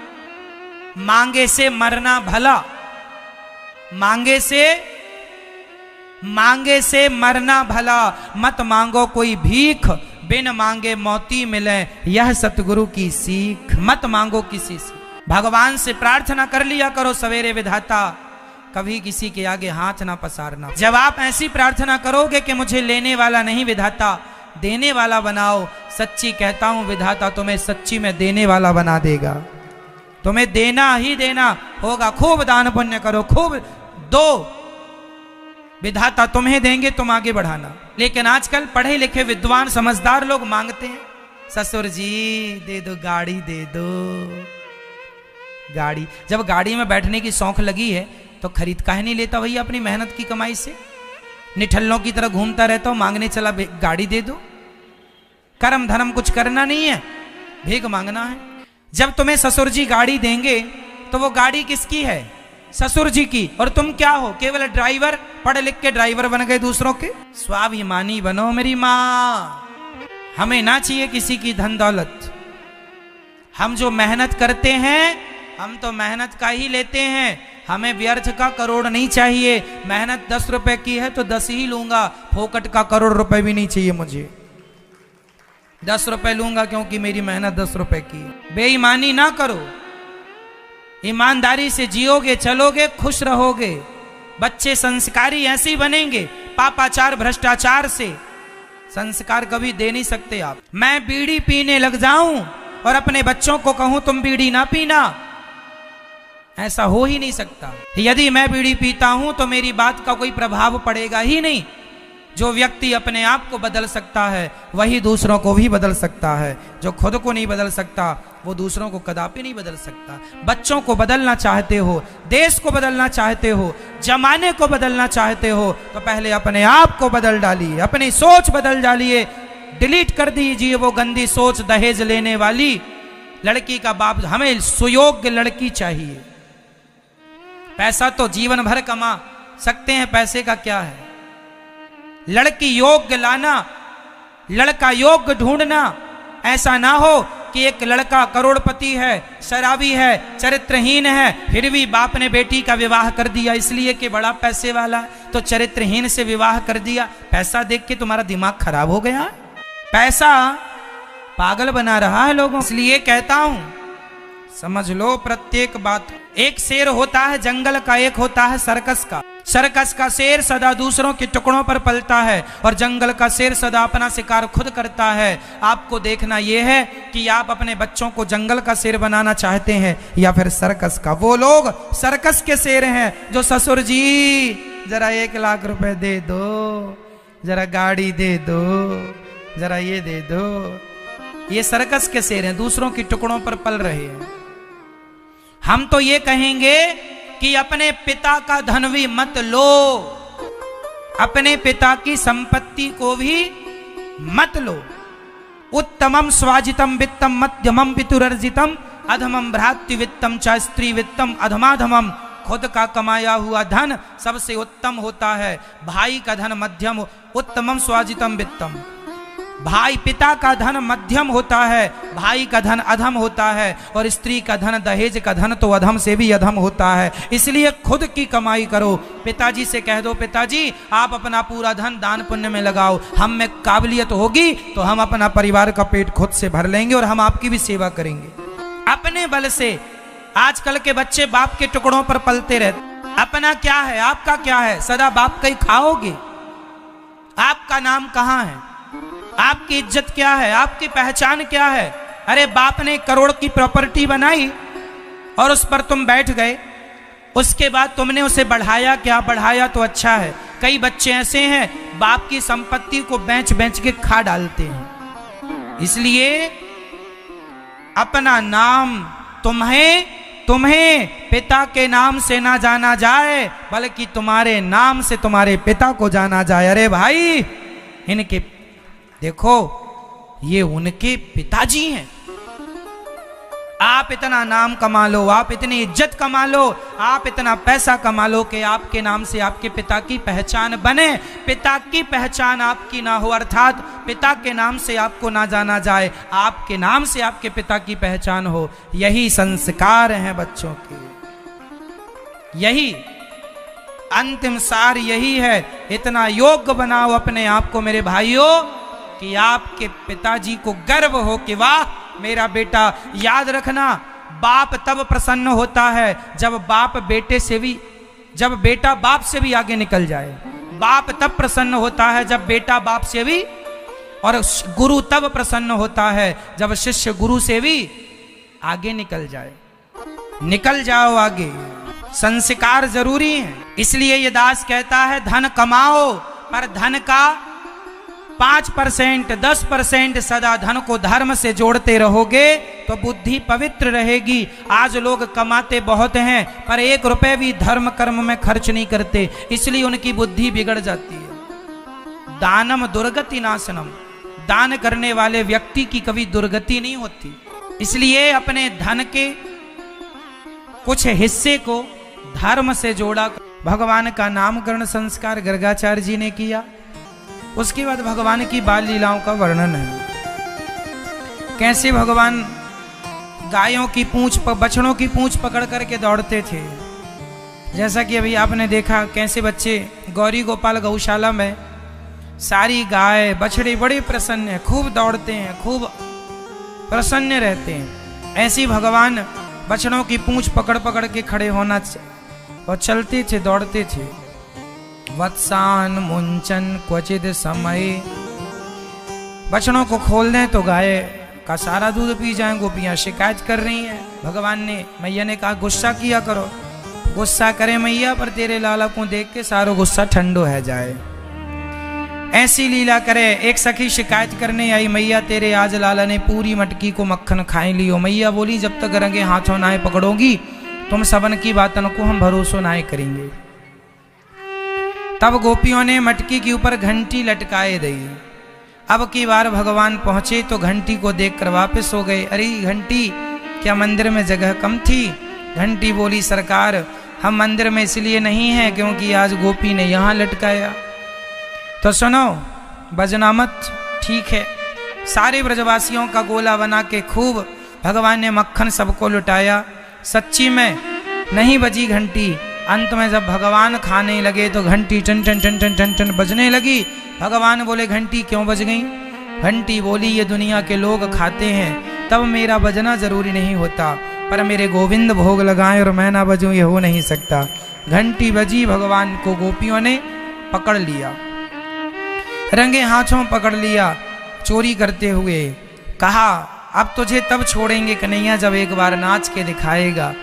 Speaker 1: मांगे से मरना भला, मांगे से मरना भला। मत मांगो कोई भीख, बिन मांगे मोती मिले, यह सतगुरु की सीख। मत मांगो किसी से। भगवान से प्रार्थना कर लिया करो सवेरे, विधाता कभी किसी के आगे हाथ ना पसारना। जब आप ऐसी प्रार्थना करोगे कि मुझे लेने वाला नहीं विधाता देने वाला बनाओ, सच्ची कहता हूं विधाता तुम्हें सच्ची में देने वाला बना देगा। तुम्हें देना ही देना होगा। खूब दान पुण्य करो, खूब दो, विधाता तुम्हें देंगे, तुम आगे बढ़ाना। लेकिन आजकल पढ़े लिखे विद्वान समझदार लोग मांगते हैं, ससुर जी दे दो, गाड़ी दे दो। गाड़ी, जब गाड़ी में बैठने की शौक लगी है तो खरीद काहे नहीं लेता भैया अपनी मेहनत की कमाई से? निठल्लों की तरह घूमता रहता हूं, मांगने चला गाड़ी दे दो। कर्म धर्म कुछ करना नहीं है, भीख मांगना है। जब तुम्हें ससुर जी गाड़ी देंगे तो वो गाड़ी किसकी है? ससुर जी की। और तुम क्या हो? केवल ड्राइवर, पढ़ लिख के ड्राइवर बन गए दूसरों के। स्वाभिमानी बनो मेरी माँ। हमें ना चाहिए किसी की धन दौलत। हम जो मेहनत करते हैं हम तो मेहनत का ही लेते हैं। हमें व्यर्थ का करोड़ नहीं चाहिए। मेहनत 10 रुपए की है तो 10 ही लूंगा, फोकट का करोड़ रुपए भी नहीं चाहिए मुझे। 10 रुपए लूंगा क्योंकि मेरी मेहनत 10 रुपए की है। बेईमानी ना करो, ईमानदारी से जियोगे, चलोगे, खुश रहोगे। बच्चे संस्कारी ऐसे ही बनेंगे। पापाचार भ्रष्टाचार से संस्कार कभी दे नहीं सकते आप। मैं बीड़ी पीने लग जाऊं और अपने बच्चों को कहूं तुम बीड़ी ना पीना, ऐसा हो ही नहीं सकता। यदि मैं बीड़ी पीता हूं तो मेरी बात का कोई प्रभाव पड़ेगा ही नहीं। जो व्यक्ति अपने आप को बदल सकता है वही दूसरों को भी बदल सकता है। जो खुद को नहीं बदल सकता वो दूसरों को कदापि नहीं बदल सकता। बच्चों को बदलना चाहते हो, देश को बदलना चाहते हो, जमाने को बदलना चाहते हो तो पहले अपने आप को बदल डालिए, अपनी सोच बदल डालिए। डिलीट कर दीजिए वो गंदी सोच, दहेज लेने वाली लड़की का बाप। हमें सुयोग्य लड़की चाहिए। पैसा तो जीवन भर कमा सकते हैं, पैसे का क्या है? लड़की योग्य लाना, लड़का योग्य ढूंढना। ऐसा ना हो कि एक लड़का करोड़पति है, शराबी है, चरित्रहीन है, फिर भी बाप ने बेटी का विवाह कर दिया इसलिए कि बड़ा पैसे वाला है तो चरित्रहीन से विवाह कर दिया। पैसा देख के तुम्हारा दिमाग खराब हो गया। पैसा पागल बना रहा है लोगों। इसलिए कहता हूं समझ लो प्रत्येक बात। एक शेर होता है जंगल का, एक होता है सर्कस का। सर्कस का शेर सदा दूसरों के टुकड़ों पर पलता है और जंगल का शेर सदा अपना शिकार खुद करता है। आपको देखना यह है कि आप अपने बच्चों को जंगल का शेर बनाना चाहते हैं या फिर सर्कस का। वो लोग सर्कस के शेर हैं जो ससुर जी जरा 1 लाख रुपए दे दो, जरा गाड़ी दे दो, जरा ये दे दो। ये सर्कस के शेर हैं, दूसरों के टुकड़ों पर पल रहे हैं। हम तो ये कहेंगे कि अपने पिता का धन भी मत लो, अपने पिता की संपत्ति को भी मत लो। उत्तमम स्वाजितम वित्तम मध्यमम पितुरर्जितम अधमम भ्रातृवित्तम च स्त्री वित्तम अधमाधमम। खुद का कमाया हुआ धन सबसे उत्तम होता है, भाई का धन मध्यम, उत्तमम स्वाजितम वित्तम। भाई पिता का धन मध्यम होता है, भाई का धन अधम होता है और स्त्री का धन, दहेज का धन तो अधम से भी अधम होता है। इसलिए खुद की कमाई करो। पिताजी से कह दो पिताजी आप अपना पूरा धन दान पुण्य में लगाओ, हम में काबिलियत होगी तो हम अपना परिवार का पेट खुद से भर लेंगे और हम आपकी भी सेवा करेंगे। अपने बल से आजकल के बच्चे बाप के टुकड़ों पर पलते रहते। अपना क्या है, आपका क्या है? सदा बाप का ही खाओगे। आपका नाम कहां है? आपकी इज्जत क्या है? आपकी पहचान क्या है? अरे बाप ने करोड़ की प्रॉपर्टी बनाई और उस पर तुम बैठ गए, उसके बाद तुमने उसे बढ़ाया क्या? बढ़ाया तो अच्छा है। कई बच्चे ऐसे हैं बाप की संपत्ति को बेच बेच के खा डालते हैं। इसलिए अपना नाम तुम्हें पिता के नाम से ना जाना जाए बल्कि तुम्हारे नाम से तुम्हारे पिता को जाना जाए। अरे भाई इनके देखो ये उनके पिताजी हैं। आप इतना नाम कमा लो, आप इतनी इज्जत कमा लो, आप इतना पैसा कमा लो कि आपके नाम से आपके पिता की पहचान बने। पिता की पहचान आपकी ना हो, अर्थात पिता के नाम से आपको ना जाना जाए, आपके नाम से आपके पिता की पहचान हो। यही संस्कार हैं बच्चों के, यही अंतिम सार यही है। इतना योग्य बनाओ अपने आप को मेरे भाइयों कि आपके पिताजी को गर्व हो कि वाह मेरा बेटा। याद रखना बाप तब प्रसन्न होता है जब बाप बेटे से भी जब बेटा बाप से भी आगे निकल जाए। बाप तब प्रसन्न होता है जब बेटा बाप से भी, और गुरु तब प्रसन्न होता है जब शिष्य गुरु से भी आगे निकल जाए। निकल जाओ आगे, संस्कार जरूरी है। इसलिए ये दास कहता है धन कमाओ, पर धन का 5% 10% सदा धन को धर्म से जोड़ते रहोगे तो बुद्धि पवित्र रहेगी। आज लोग कमाते बहुत हैं पर 1 रुपए भी धर्म कर्म में खर्च नहीं करते, इसलिए उनकी बुद्धि बिगड़ जाती है। दानम दुर्गति नाशनम, दान करने वाले व्यक्ति की कभी दुर्गति नहीं होती। इसलिए अपने धन के कुछ हिस्से को धर्म से जोड़ा। भगवान का नामकरण संस्कार गर्गाचार्य जी ने किया। उसके बाद भगवान की बाल लीलाओं का वर्णन है, कैसे भगवान गायों की पूंछ, बछड़ों की पूंछ पकड़ करके दौड़ते थे। जैसा कि अभी आपने देखा कैसे बच्चे गौरी गोपाल गौशाला में सारी गाय बछड़े बड़े प्रसन्न हैं, खूब दौड़ते हैं, खूब प्रसन्न रहते हैं। ऐसे भगवान बछड़ों की पूंछ पकड़ पकड़ के खड़े होना और चलते थे, दौड़ते थे। वत्सान मुंचन क्वचित समय, बछड़ों को खोल दें तो गाय का सारा दूध पी जाए। गोपियां शिकायत कर रही हैं। भगवान ने, मैया ने कहा गुस्सा किया करो, गुस्सा करे मैया पर तेरे लाला को देख के सारो गुस्सा ठंडो है जाए। ऐसी लीला करे। एक सखी शिकायत करने आई, मैया तेरे आज लाला ने पूरी मटकी को मक्खन खाई लियो। मैया बोली जब तक रंगे हाथों नाए पकड़ोगी तुम सबन की बातों को हम भरोसो नाए करेंगे। तब गोपियों ने मटकी के ऊपर घंटी लटकाए दी। अब की बार भगवान पहुंचे तो घंटी को देखकर वापस हो गए। अरे घंटी, क्या मंदिर में जगह कम थी? घंटी बोली सरकार हम मंदिर में इसलिए नहीं है क्योंकि आज गोपी ने यहाँ लटकाया। तो सुनो, बजना मत, ठीक है। सारे ब्रजवासियों का गोला बना के खूब भगवान ने मक्खन सबको लुटाया। सच्ची में नहीं बजी घंटी। अंत में जब भगवान खाने लगे तो घंटी टन टन टन टन टन टन बजने लगी। भगवान बोले घंटी क्यों बज गई? घंटी बोली ये दुनिया के लोग खाते हैं तब मेरा बजना जरूरी नहीं होता, पर मेरे गोविंद भोग लगाएं और मैं ना बजूं ये हो नहीं सकता। घंटी बजी, भगवान को गोपियों ने पकड़ लिया, रंगे हाथों पकड़ लिया चोरी करते हुए। कहा अब तुझे तब छोड़ेंगे कन्हैया जब एक बार नाच के दिखाएगा।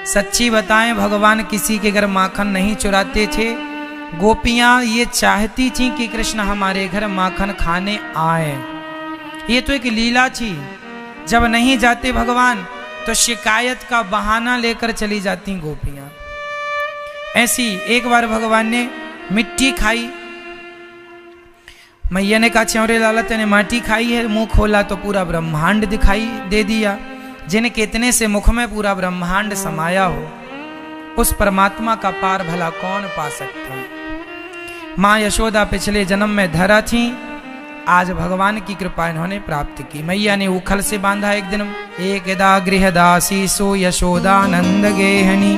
Speaker 1: सच्ची बताएं भगवान किसी के घर माखन नहीं चुराते थे। गोपियां ये चाहती थी कि कृष्ण हमारे घर माखन खाने आए। ये तो एक लीला थी। जब नहीं जाते भगवान तो शिकायत का बहाना लेकर चली जाती गोपियां। ऐसी एक बार भगवान ने मिट्टी खाई। मैया ने कहा च्योरे लाला तेने माटी खाई है? मुंह खोला तो पूरा ब्रह्मांड दिखाई दे दिया। जिनके इतने से मुख में पूरा ब्रह्मांड समाया हो, उस परमात्मा का पार भला कौन पा सकता है। माँ यशोदा पिछले जन्म में धरा थी, आज भगवान की कृपा इन्होंने प्राप्त की। मैया ने उखल से बांधा एक दिन। एकदा गृहदासी सो यशोदानंद गेहनी,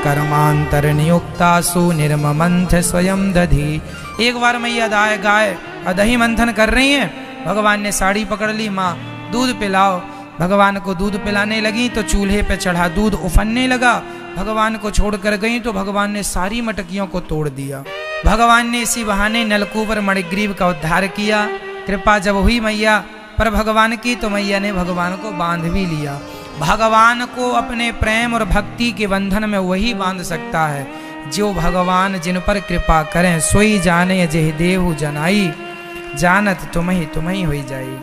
Speaker 1: कर्मांतर नियुक्ता सो निर्ममंथ स्वयं दधी। एक बार मैया गाय दही मंथन कर रही हैं। भगवान ने साड़ी पकड़ ली, माँ दूध पिलाओ। भगवान को दूध पिलाने लगी तो चूल्हे पे चढ़ा दूध उफनने लगा। भगवान को छोड़कर गई तो भगवान ने सारी मटकियों को तोड़ दिया। भगवान ने इसी बहाने नलकूबर मणिग्रीव का उद्धार किया। कृपा जब हुई मैया पर भगवान की तो मैया ने भगवान को बांध भी लिया। भगवान को अपने प्रेम और भक्ति के बंधन में वही बांध सकता है जो भगवान जिन पर कृपा करें। सोई जाने जेह देहु जनाई, जानत तुम्हें होई जाई।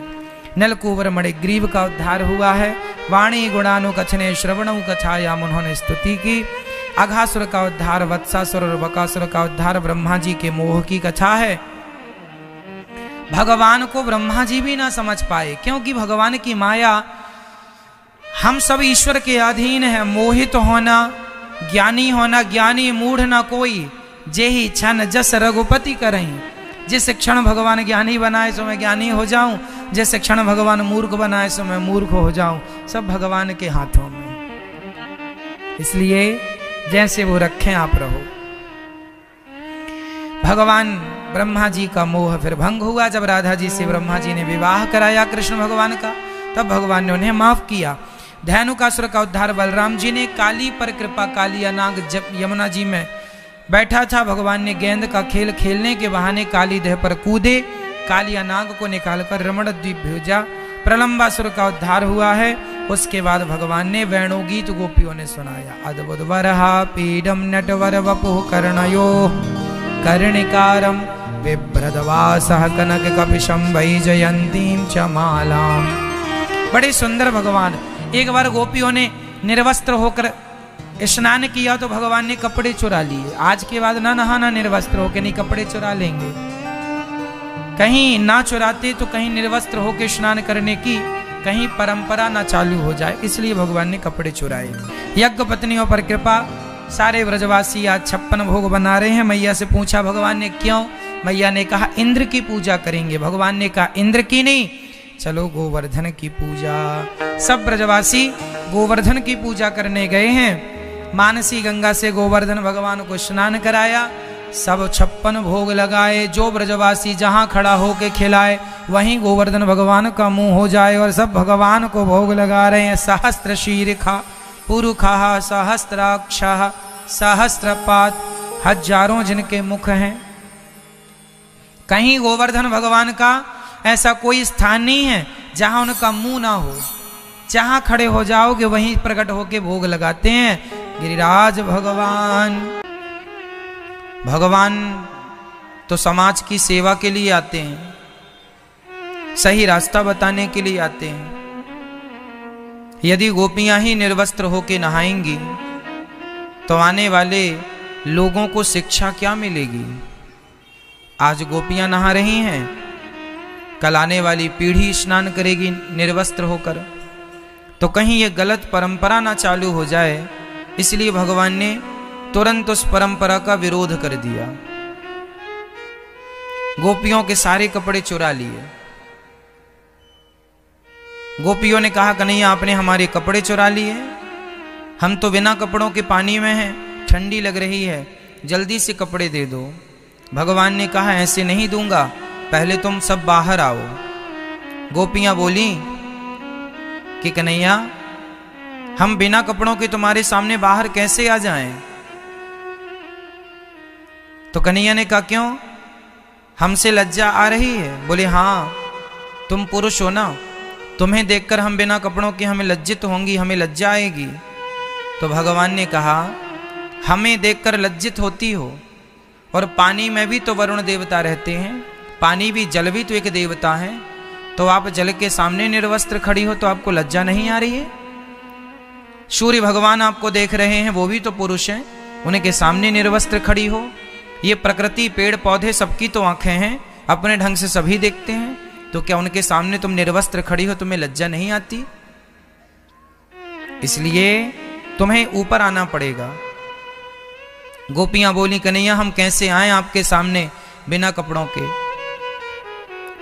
Speaker 1: नलकूबर मणिग्रीव का उद्धार हुआ है। वाणी गुणानु कछने श्रवणु कछायाम उन्होंने स्तुति की। अघासुर का उद्धार, वत्सासुर और बकासुर का उद्धार ब्रह्मा जी के मोह की कथा है। भगवान को ब्रह्मा जी भी ना समझ पाए क्योंकि भगवान की माया, हम सब ईश्वर के अधीन है। मोहित होना, ज्ञानी होना, ज्ञानी मूढ़ ना कोई, जेहि छन जस रघुपति करहीं। जिस क्षण भगवान ज्ञानी बनाए सो मैं ज्ञानी हो जाऊं, जिस क्षण भगवान मूर्ख बनाए सो मैं मूर्ख हो जाऊं। सब भगवान के हाथों में, इसलिए जैसे वो रखें आप रहो। भगवान ब्रह्मा जी का मोह फिर भंग हुआ जब राधा जी से ब्रह्मा जी ने विवाह कराया कृष्ण भगवान का, तब भगवान ने उन्हें माफ किया। धेनुकासुर का उद्धार बलराम जी ने। काली पर कृपा, कालिया नाग जब यमुना जी में बैठा था, भगवान ने गेंद का खेल खेलने के बहाने काली देह पर कूदे, कालिया नाग को निकालकर रमण द्वीप भेजा, प्रलंबासुर का उद्धार हुआ है। उसके बाद भगवान ने वेणु गीत गोपियों ने सुनाया। अद्भुत वरहा पीडम नटवर वपुः कर्णयो कर्णिकारम बिभ्रदवासः कनक कपिशं वैजयंतीं च मालाम। बड़े सुंदर भगवान। एक बार गोपियों ने निर्वस्त्र होकर स्नान किया तो भगवान ने कपड़े चुरा लिए। आज के बाद ना नहाना निर्वस्त्र होकर, नहीं कपड़े चुरा लेंगे। कहीं ना चुराते तो कहीं निर्वस्त्र होकर स्नान करने की कहीं परंपरा ना चालू हो जाए, इसलिए भगवान ने कपड़े चुराए। यज्ञ पत्नियों पर कृपा। सारे ब्रजवासी आज 56 भोग बना रहे हैं। मैया से पूछा भगवान ने क्यों? मैया ने कहा इंद्र की पूजा करेंगे। भगवान ने कहा इंद्र की नहीं, चलो गोवर्धन की पूजा। सब ब्रजवासी गोवर्धन की पूजा करने गए हैं। मानसी गंगा से गोवर्धन भगवान को स्नान कराया, सब 56 भोग लगाए। जो ब्रजवासी जहां खड़ा होके खिलाए वहीं गोवर्धन भगवान का मुंह हो जाए, और सब भगवान को भोग लगा रहे हैं। सहस्त्र शीर्षा पुरुखा सहस्त्राक्ष सहस्त्रपात, हजारों जिनके मुख हैं। कहीं गोवर्धन भगवान का ऐसा कोई स्थान नहीं है जहां उनका मुंह ना हो। जहां खड़े हो जाओगे वहीं प्रकट होके भोग लगाते हैं। गिरिराज भगवान, भगवान तो समाज की सेवा के लिए आते हैं, सही रास्ता बताने के लिए आते हैं। यदि गोपियां ही निर्वस्त्र होके नहाएंगी तो आने वाले लोगों को शिक्षा क्या मिलेगी? आज गोपियां नहा रही हैं, कल आने वाली पीढ़ी स्नान करेगी निर्वस्त्र होकर, तो कहीं ये गलत परंपरा ना चालू हो जाए, इसलिए भगवान ने तुरंत उस परंपरा का विरोध कर दिया। गोपियों के सारे कपड़े चुरा लिए। गोपियों ने कहा कन्हैया आपने हमारे कपड़े चुरा लिए, हम तो बिना कपड़ों के पानी में हैं, ठंडी लग रही है, जल्दी से कपड़े दे दो। भगवान ने कहा ऐसे नहीं दूंगा, पहले तुम सब बाहर आओ। गोपियां बोली कि कन्हैया हम बिना कपड़ों के तुम्हारे सामने बाहर कैसे आ जाएं? तो कन्हैया ने कहा क्यों, हमसे लज्जा आ रही है? बोले हाँ, तुम पुरुष हो ना, तुम्हें देखकर हम बिना कपड़ों के हमें लज्जित होंगी, हमें लज्जा आएगी। तो भगवान ने कहा हमें देखकर लज्जित होती हो, और पानी में भी तो वरुण देवता रहते हैं, पानी भी जल भी तो एक देवता है, तो आप जल के सामने निर्वस्त्र खड़ी हो तो आपको लज्जा नहीं आ रही है? सूर्य भगवान आपको देख रहे हैं, वो भी तो पुरुष हैं, उनके सामने निर्वस्त्र खड़ी हो? ये प्रकृति पेड़ पौधे सबकी तो आंखें हैं, अपने ढंग से सभी देखते हैं, तो क्या उनके सामने तुम निर्वस्त्र खड़ी हो, तुम्हें लज्जा नहीं आती? इसलिए तुम्हें ऊपर आना पड़ेगा। गोपियां बोली कन्हैया हम कैसे आए आपके सामने बिना कपड़ों के?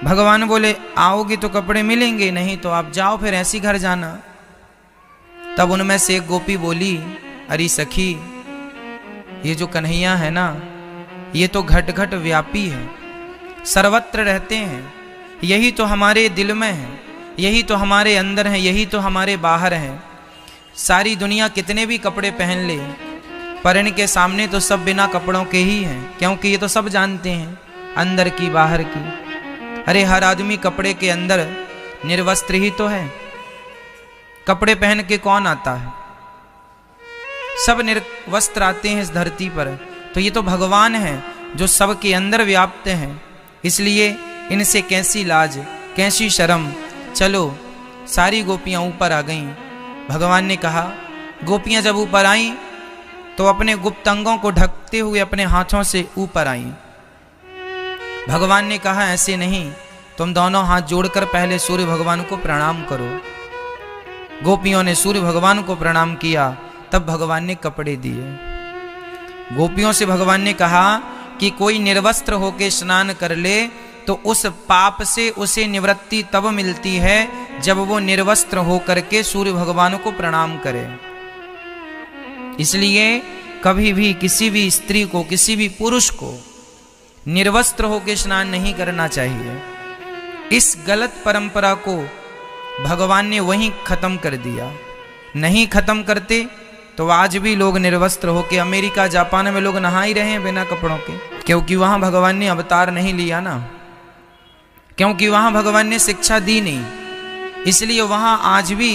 Speaker 1: भगवान बोले आओगे तो कपड़े मिलेंगे, नहीं तो आप जाओ, फिर ऐसी घर जाना। तब उनमें से एक गोपी बोली अरे सखी, ये जो कन्हैया है ना, ये तो घट घट व्यापी है, सर्वत्र रहते हैं, यही तो हमारे दिल में है, यही तो हमारे अंदर है, यही तो हमारे बाहर है। सारी दुनिया कितने भी कपड़े पहन ले, पर इनके सामने तो सब बिना कपड़ों के ही हैं, क्योंकि ये तो सब जानते हैं अंदर की बाहर की। अरे हर आदमी कपड़े के अंदर निर्वस्त्र ही तो है, कपड़े पहन के कौन आता है? सब निर्वस्त्र आते हैं इस धरती पर, तो ये तो भगवान है जो सबके अंदर व्याप्त हैं, इसलिए इनसे कैसी लाज, कैसी शर्म। चलो, सारी गोपियां ऊपर आ गईं। भगवान ने कहा, गोपियां जब ऊपर आईं तो अपने गुप्त अंगों को ढकते हुए अपने हाथों से ऊपर आईं। भगवान ने कहा ऐसे नहीं, तुम दोनों हाथ जोड़कर पहले सूर्य भगवान को प्रणाम करो। गोपियों ने सूर्य भगवान को प्रणाम किया, तब भगवान ने कपड़े दिए। गोपियों से भगवान ने कहा कि कोई निर्वस्त्र होकर स्नान कर ले तो उस पाप से उसे निवृत्ति तब मिलती है जब वो निर्वस्त्र होकर के सूर्य भगवान को प्रणाम करे। इसलिए कभी भी किसी भी स्त्री को, किसी भी पुरुष को निर्वस्त्र होकर स्नान नहीं करना चाहिए। इस गलत परंपरा को भगवान ने वहीं खत्म कर दिया। नहीं खत्म करते तो आज भी लोग निर्वस्त्र होके, अमेरिका जापान में लोग नहा ही रहे हैं बिना कपड़ों के, क्योंकि वहां भगवान ने अवतार नहीं लिया ना, क्योंकि वहां भगवान ने शिक्षा दी नहीं। इसलिए वहां आज भी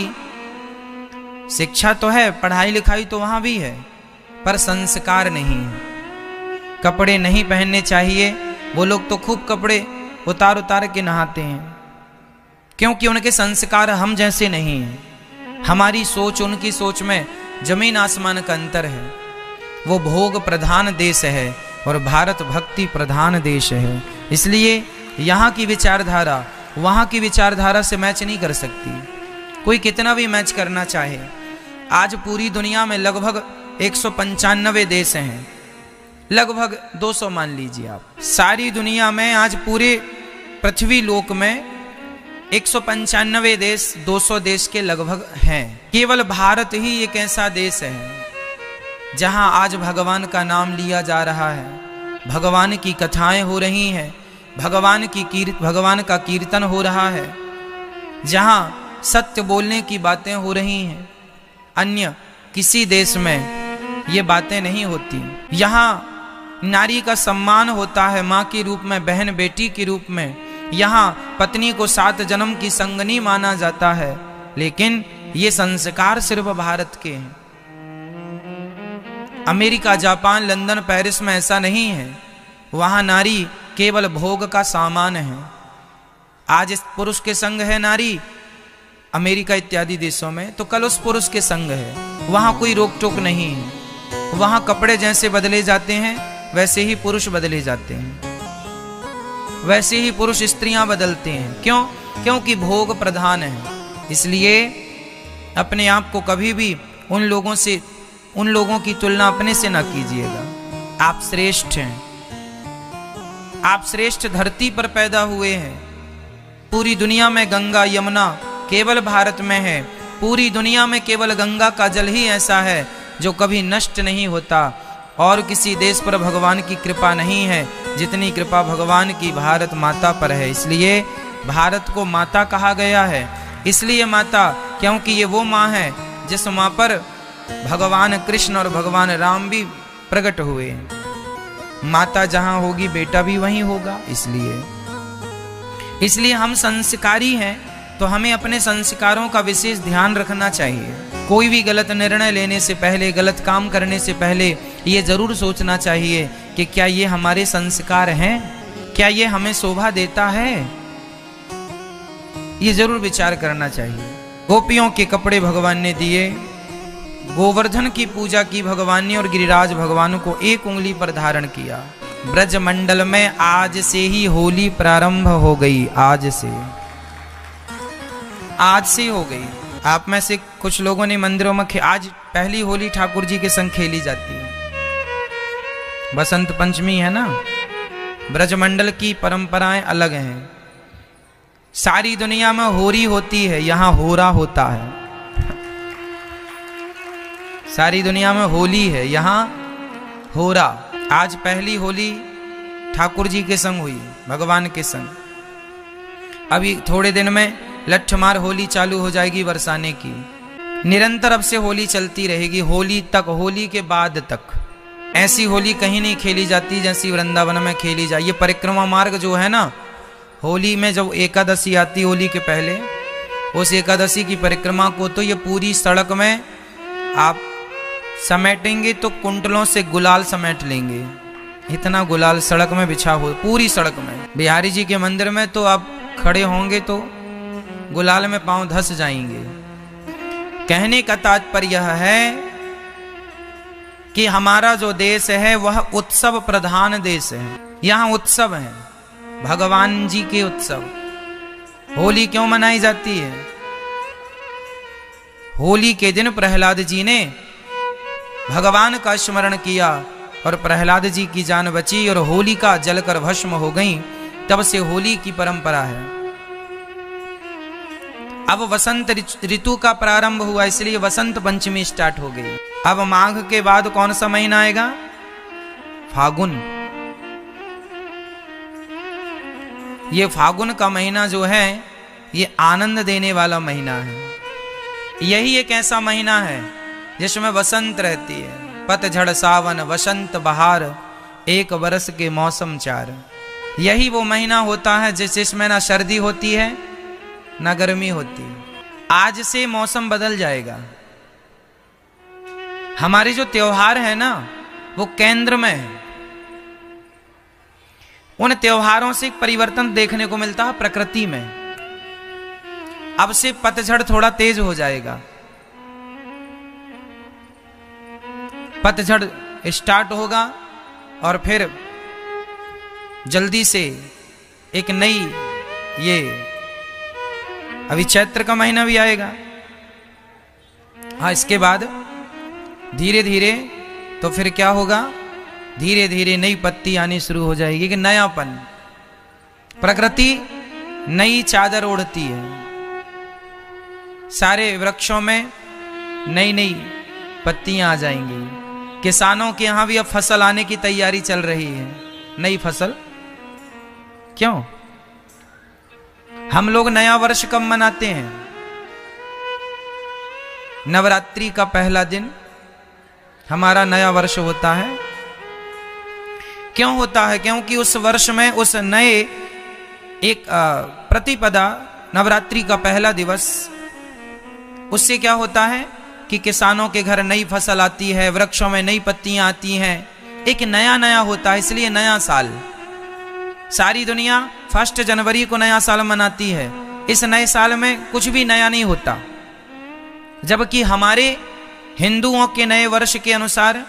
Speaker 1: शिक्षा तो है, पढ़ाई लिखाई तो वहां भी है, पर संस्कार नहीं है। कपड़े नहीं पहनने चाहिए। वो लोग तो खूब कपड़े उतार उतार के नहाते हैं, क्योंकि उनके संस्कार हम जैसे नहीं हैं। हमारी सोच उनकी सोच में जमीन आसमान का अंतर है। वो भोग प्रधान देश है और भारत भक्ति प्रधान देश है। इसलिए यहाँ की विचारधारा वहाँ की विचारधारा से मैच नहीं कर सकती, कोई कितना भी मैच करना चाहे। आज पूरी दुनिया में लगभग 195 देश हैं, लगभग 200 मान लीजिए आप। सारी दुनिया में आज पूरे पृथ्वी लोक में 195 देश, 200 देश के लगभग हैं। केवल भारत ही एक ऐसा देश है जहां आज भगवान का नाम लिया जा रहा है, भगवान की कथाएं हो रही हैं, भगवान का कीर्तन हो रहा है, जहां सत्य बोलने की बातें हो रही हैं। अन्य किसी देश में ये बातें नहीं होती। यहाँ नारी का सम्मान होता है माँ के रूप में, बहन बेटी के रूप में। यहाँ पत्नी को 7 जन्म की संगनी माना जाता है। लेकिन ये संस्कार सिर्फ भारत के हैं। अमेरिका, जापान, लंदन, पेरिस में ऐसा नहीं है। वहाँ नारी केवल भोग का सामान है। आज इस पुरुष के संग है नारी अमेरिका इत्यादि देशों में, तो कल उस पुरुष के संग है। वहाँ कोई रोक टोक नहीं है। वहाँ कपड़े जैसे बदले जाते हैं वैसे ही पुरुष बदले जाते हैं, वैसे ही पुरुष स्त्रियां बदलते हैं। क्यों? क्योंकि भोग प्रधान है। इसलिए अपने आप को कभी भी उन लोगों की तुलना अपने से ना कीजिएगा। आप श्रेष्ठ हैं, आप श्रेष्ठ धरती पर पैदा हुए हैं। पूरी दुनिया में गंगा यमुना केवल भारत में है। पूरी दुनिया में केवल गंगा का जल ही ऐसा है जो कभी नष्ट नहीं होता। और किसी देश पर भगवान की कृपा नहीं है जितनी कृपा भगवान की भारत माता पर है। इसलिए भारत को माता कहा गया है। इसलिए माता क्योंकि ये वो माँ है जिस माँ पर भगवान कृष्ण और भगवान राम भी प्रकट हुए। माता जहाँ होगी बेटा भी वहीं होगा। इसलिए हम संस्कारी हैं तो हमें अपने संस्कारों का विशेष ध्यान रखना चाहिए। कोई भी गलत निर्णय लेने से पहले, गलत काम करने से पहले ये जरूर सोचना चाहिए कि क्या ये हमारे संस्कार हैं, क्या ये हमें शोभा देता है। ये जरूर विचार करना चाहिए। गोपियों के कपड़े भगवान ने दिए, गोवर्धन की पूजा की भगवान ने और गिरिराज भगवान को 1 उंगली पर धारण किया। ब्रज मंडल में आज से ही होली प्रारंभ हो गई। आज से हो गई। आप में से कुछ लोगों ने मंदिरों में आज पहली होली ठाकुर जी के संग खेली जाती है। बसंत पंचमी है ना। ब्रजमंडल की परंपराएं अलग हैं। सारी दुनिया में होरी होती है, यहां होरा होता है। सारी दुनिया में होली है, यहां होरा। आज पहली होली ठाकुर जी के संग हुई, भगवान के संग। अभी थोड़े दिन में लठमार होली चालू हो जाएगी बरसाने की। निरंतर अब से होली चलती रहेगी, होली तक, होली के बाद तक। ऐसी होली कहीं नहीं खेली जाती जैसी वृंदावन में खेली जाए। ये परिक्रमा मार्ग जो है ना, होली में जब एकादशी आती होली के पहले, उस एकादशी की परिक्रमा को तो ये पूरी सड़क में आप समेटेंगे तो कुंटलों से गुलाल समेट लेंगे। इतना गुलाल सड़क में बिछा हो, पूरी सड़क में। बिहारी जी के मंदिर में तो आप खड़े होंगे तो गुलाल में पांव धस जाएंगे। कहने का तात्पर्य यह है कि हमारा जो देश है वह उत्सव प्रधान देश है। यहाँ उत्सव है, भगवान जी के उत्सव। होली क्यों मनाई जाती है? होली के दिन प्रहलाद जी ने भगवान का स्मरण किया और प्रहलाद जी की जान बची और होलिका जलकर भस्म हो गई। तब से होली की परंपरा है। अब वसंत ऋतु का प्रारंभ हुआ, इसलिए वसंत पंचमी स्टार्ट हो गई। अब माघ के बाद कौन सा महीना आएगा? फागुन। ये फागुन का महीना जो है ये आनंद देने वाला महीना है। यही एक ऐसा महीना है जिसमें वसंत रहती है। पतझड़ सावन वसंत बहार, एक बरस के मौसम चार। यही वो महीना होता है जिसमें ना सर्दी होती है ना गर्मी होती है। आज से मौसम बदल जाएगा। हमारे जो त्योहार है ना वो केंद्र में है। उन त्योहारों से एक परिवर्तन देखने को मिलता है प्रकृति में। अब से पतझड़ थोड़ा तेज हो जाएगा। पतझड़ स्टार्ट होगा और फिर जल्दी से एक नई, ये अभी चैत्र का महीना भी आएगा। हाँ, इसके बाद धीरे धीरे तो फिर क्या होगा, धीरे धीरे नई पत्ती आनी शुरू हो जाएगी कि नयापन, प्रकृति नई चादर ओढ़ती है। सारे वृक्षों में नई नई पत्तियां आ जाएंगी। किसानों के यहां भी अब फसल आने की तैयारी चल रही है, नई फसल। क्यों? हम लोग नया वर्ष कब मनाते हैं? नवरात्रि का पहला दिन हमारा नया वर्ष होता है। क्यों होता है? क्योंकि उस वर्ष में उस नए एक प्रतिपदा, नवरात्रि का पहला दिवस, उससे क्या होता है कि किसानों के घर नई फसल आती है, वृक्षों में नई पत्तियां आती हैं, एक नया नया होता है। इसलिए नया साल, सारी दुनिया 1 जनवरी को नया साल मनाती है। इस नए साल में कुछ भी नया नहीं होता, जबकि हमारे हिंदुओं के नए वर्ष के अनुसार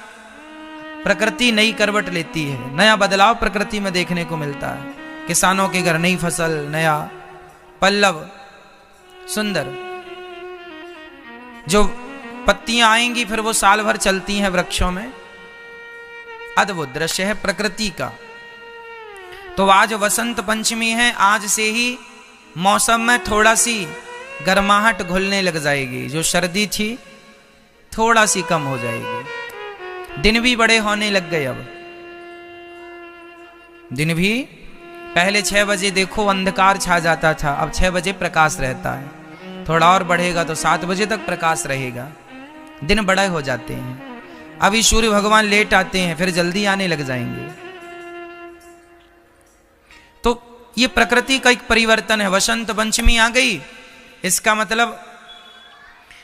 Speaker 1: प्रकृति नई करवट लेती है, नया बदलाव प्रकृति में देखने को मिलता है। किसानों के घर नई फसल, नया पल्लव, सुंदर जो पत्तियां आएंगी फिर वो साल भर चलती हैं वृक्षों में। अद्भुत दृश्य है प्रकृति का। तो आज वसंत पंचमी है। आज से ही मौसम में थोड़ा सी गर्माहट घुलने लग जाएगी। जो सर्दी थी थोड़ा सी कम हो जाएगी। दिन भी बड़े होने लग गए। अब दिन भी पहले 6 बजे देखो अंधकार छा जाता था, अब 6 बजे प्रकाश रहता है। थोड़ा और बढ़ेगा तो 7 बजे तक प्रकाश रहेगा। दिन बड़े हो जाते हैं। अभी सूर्य भगवान लेट आते हैं, फिर जल्दी आने लग जाएंगे। तो ये प्रकृति का एक परिवर्तन है। वसंत पंचमी आ गई, इसका मतलब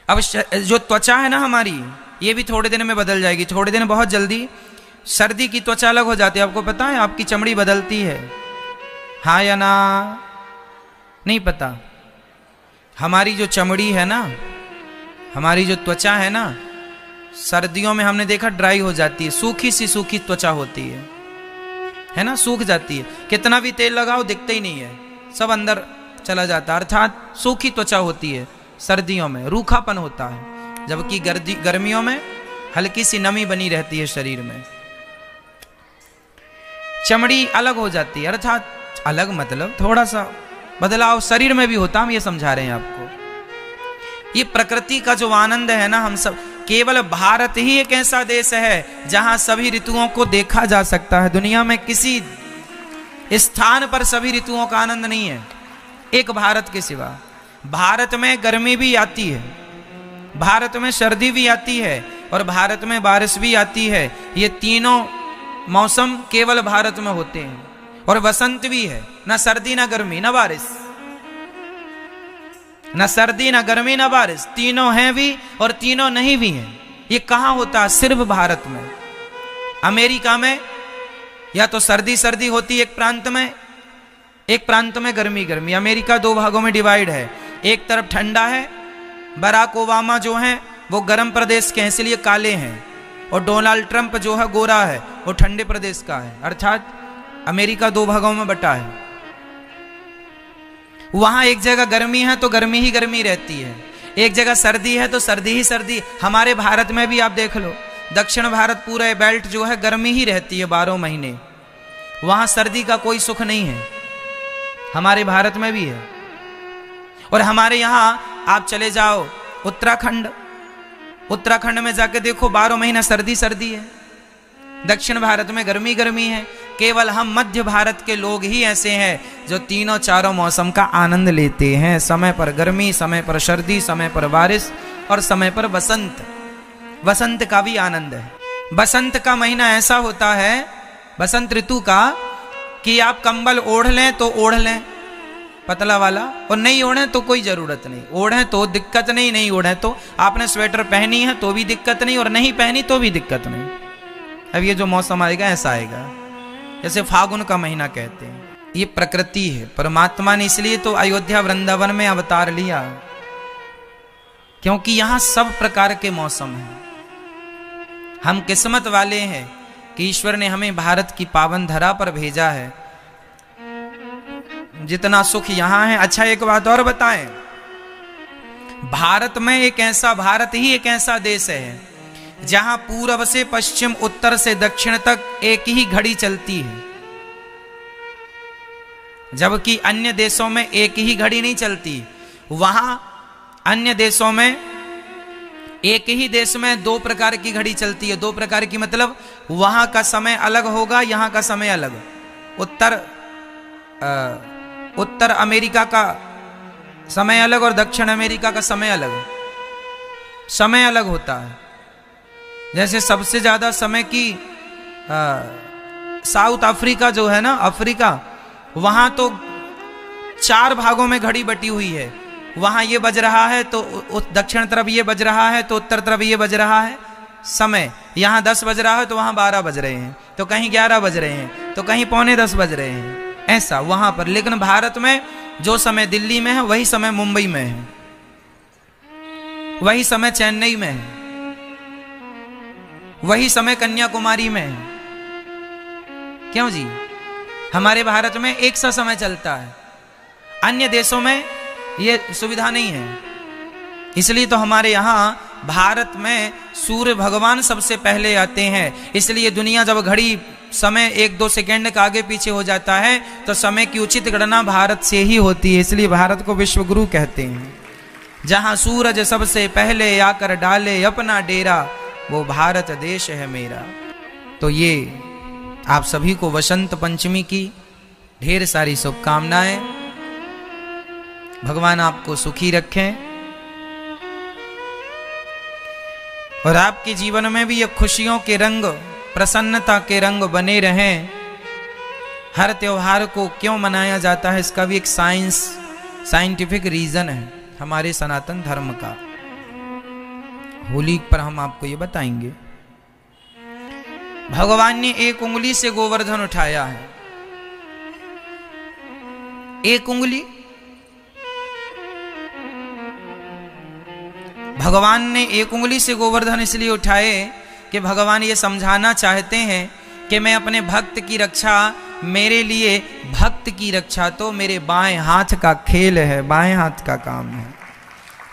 Speaker 1: अब जो त्वचा है ना हमारी, ये भी थोड़े दिन में बदल जाएगी। थोड़े दिन बहुत जल्दी सर्दी की त्वचा अलग हो जाती है। आपको पता है आपकी चमड़ी बदलती है, हाँ या ना? नहीं पता। हमारी जो चमड़ी है ना, हमारी जो त्वचा है ना, सर्दियों में हमने देखा ड्राई हो जाती है, सूखी सी सूखी त्वचा होती है ना, सूख जाती है। कितना भी तेल लगाओ दिखते ही नहीं है, सब अंदर चला जाता है। अर्थात सूखी त्वचा होती है सर्दियों में, रूखापन होता है। जबकि गर्मियों में हल्की सी नमी बनी रहती है शरीर में, चमड़ी अलग हो जाती है। अर्थात अलग मतलब थोड़ा सा बदलाव शरीर में भी होता, हम ये समझा रहे हैं आपको। ये प्रकृति का जो आनंद है ना, हम सब, केवल भारत ही एक ऐसा देश है जहां सभी ऋतुओं को देखा जा सकता है। दुनिया में किसी स्थान पर सभी ऋतुओं का आनंद नहीं है, एक भारत के सिवा। भारत में गर्मी भी आती है, भारत में सर्दी भी आती है और भारत में बारिश भी आती है। ये तीनों मौसम केवल भारत में होते हैं। और वसंत भी है, ना सर्दी ना गर्मी ना बारिश, न सर्दी न गर्मी न बारिश, तीनों हैं भी और तीनों नहीं भी हैं। ये कहाँ होता है? सिर्फ भारत में। अमेरिका में या तो सर्दी सर्दी होती है एक प्रांत में गर्मी गर्मी। अमेरिका 2 भागों में डिवाइड है। एक तरफ ठंडा है, बराक ओबामा जो हैं वो गर्म प्रदेश के हैं इसलिए काले हैं, और डोनाल्ड ट्रंप जो है गोरा है, वो ठंडे प्रदेश का है। अर्थात अमेरिका 2 भागों में बटा है। वहां एक जगह गर्मी है तो गर्मी ही गर्मी रहती है, एक जगह सर्दी है तो सर्दी ही सर्दी। हमारे भारत में भी आप देख लो, दक्षिण भारत पूरा बेल्ट जो है गर्मी ही रहती है 12 महीने। वहां सर्दी का कोई सुख नहीं है, हमारे भारत में भी है। और हमारे यहां आप चले जाओ उत्तराखंड में जाके देखो 12 महीना सर्दी सर्दी है। दक्षिण भारत में गर्मी गर्मी है। केवल हम मध्य भारत के लोग ही ऐसे हैं जो तीनों चारों मौसम का आनंद लेते हैं। समय पर गर्मी, समय पर सर्दी, समय पर बारिश और समय पर वसंत। वसंत का भी आनंद है। बसंत का महीना ऐसा होता है, बसंत ऋतु का, कि आप कंबल ओढ़ लें तो ओढ़ लें पतला वाला, और नहीं ओढ़ें तो कोई जरूरत नहीं। ओढ़ें तो दिक्कत नहीं, नहीं ओढ़ें तो, आपने स्वेटर पहनी है तो भी दिक्कत नहीं, और नहीं पहनी तो भी दिक्कत नहीं। अब ये जो मौसम आएगा ऐसा आएगा, जैसे फागुन का महीना कहते हैं। ये प्रकृति है। परमात्मा ने इसलिए तो अयोध्या वृंदावन में अवतार लिया, क्योंकि यहां सब प्रकार के मौसम हैं। हम किस्मत वाले हैं कि ईश्वर ने हमें भारत की पावन धरा पर भेजा है। जितना सुख यहां है। अच्छा, एक बात और बताएं, भारत में भारत ही एक ऐसा देश है जहां पूर्व से पश्चिम, उत्तर से दक्षिण तक एक ही घड़ी चलती है, जबकि अन्य देशों में एक ही घड़ी नहीं चलती। वहां अन्य देशों में एक ही देश में दो प्रकार की घड़ी चलती है। दो प्रकार की मतलब वहां का समय अलग होगा, यहां का समय अलग। उत्तर अमेरिका का समय अलग और दक्षिण अमेरिका का समय अलग, समय अलग होता है। जैसे सबसे ज्यादा समय की साउथ अफ्रीका जो है ना, अफ्रीका, वहां तो 4 भागों में घड़ी बटी हुई है। वहां ये बज रहा है तो दक्षिण तरफ ये बज रहा है, तो उत्तर तरफ ये बज रहा है समय। यहां 10 बज रहा है तो वहां 12 बज रहे हैं, तो कहीं 11 बज रहे हैं, तो कहीं 9:45 बज रहे हैं, ऐसा वहां पर। लेकिन भारत में जो समय दिल्ली में है वही समय मुंबई में है, वही समय चेन्नई में है, वही समय कन्याकुमारी में है। क्यों जी? हमारे भारत में एक सा समय चलता है, अन्य देशों में ये सुविधा नहीं है। इसलिए तो हमारे यहाँ भारत में सूर्य भगवान सबसे पहले आते हैं। इसलिए दुनिया जब घड़ी समय 1-2 सेकंड का आगे पीछे हो जाता है तो समय की उचित गणना भारत से ही होती है। इसलिए भारत को विश्व गुरु कहते हैं। जहाँ सूरज सबसे पहले आकर डाले अपना डेरा, वो भारत देश है मेरा। तो ये आप सभी को वसंत पंचमी की ढेर सारी शुभकामनाएं। भगवान आपको सुखी रखें और आपके जीवन में भी ये खुशियों के रंग, प्रसन्नता के रंग बने रहें। हर त्योहार को क्यों मनाया जाता है, इसका भी एक साइंटिफिक रीजन है हमारे सनातन धर्म का। होली पर हम आपको ये बताएंगे। भगवान ने एक उंगली से गोवर्धन उठाया है, एक उंगली। भगवान ने एक उंगली से गोवर्धन इसलिए उठाए कि भगवान ये समझाना चाहते हैं कि मैं अपने भक्त की रक्षा, मेरे लिए भक्त की रक्षा तो मेरे बाएं हाथ का खेल है, बाएं हाथ का काम है।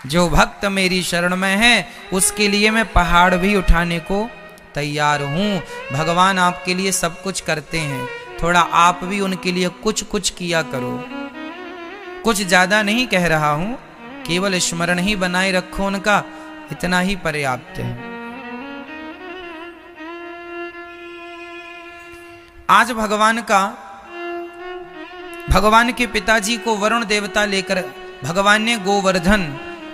Speaker 1: जो भक्त मेरी शरण में है उसके लिए मैं पहाड़ भी उठाने को तैयार हूं। भगवान आपके लिए सब कुछ करते हैं, थोड़ा आप भी उनके लिए कुछ कुछ किया करो। कुछ ज्यादा नहीं कह रहा हूं, केवल स्मरण ही बनाए रखो उनका, इतना ही पर्याप्त है। आज भगवान के पिताजी को वरुण देवता लेकर भगवान ने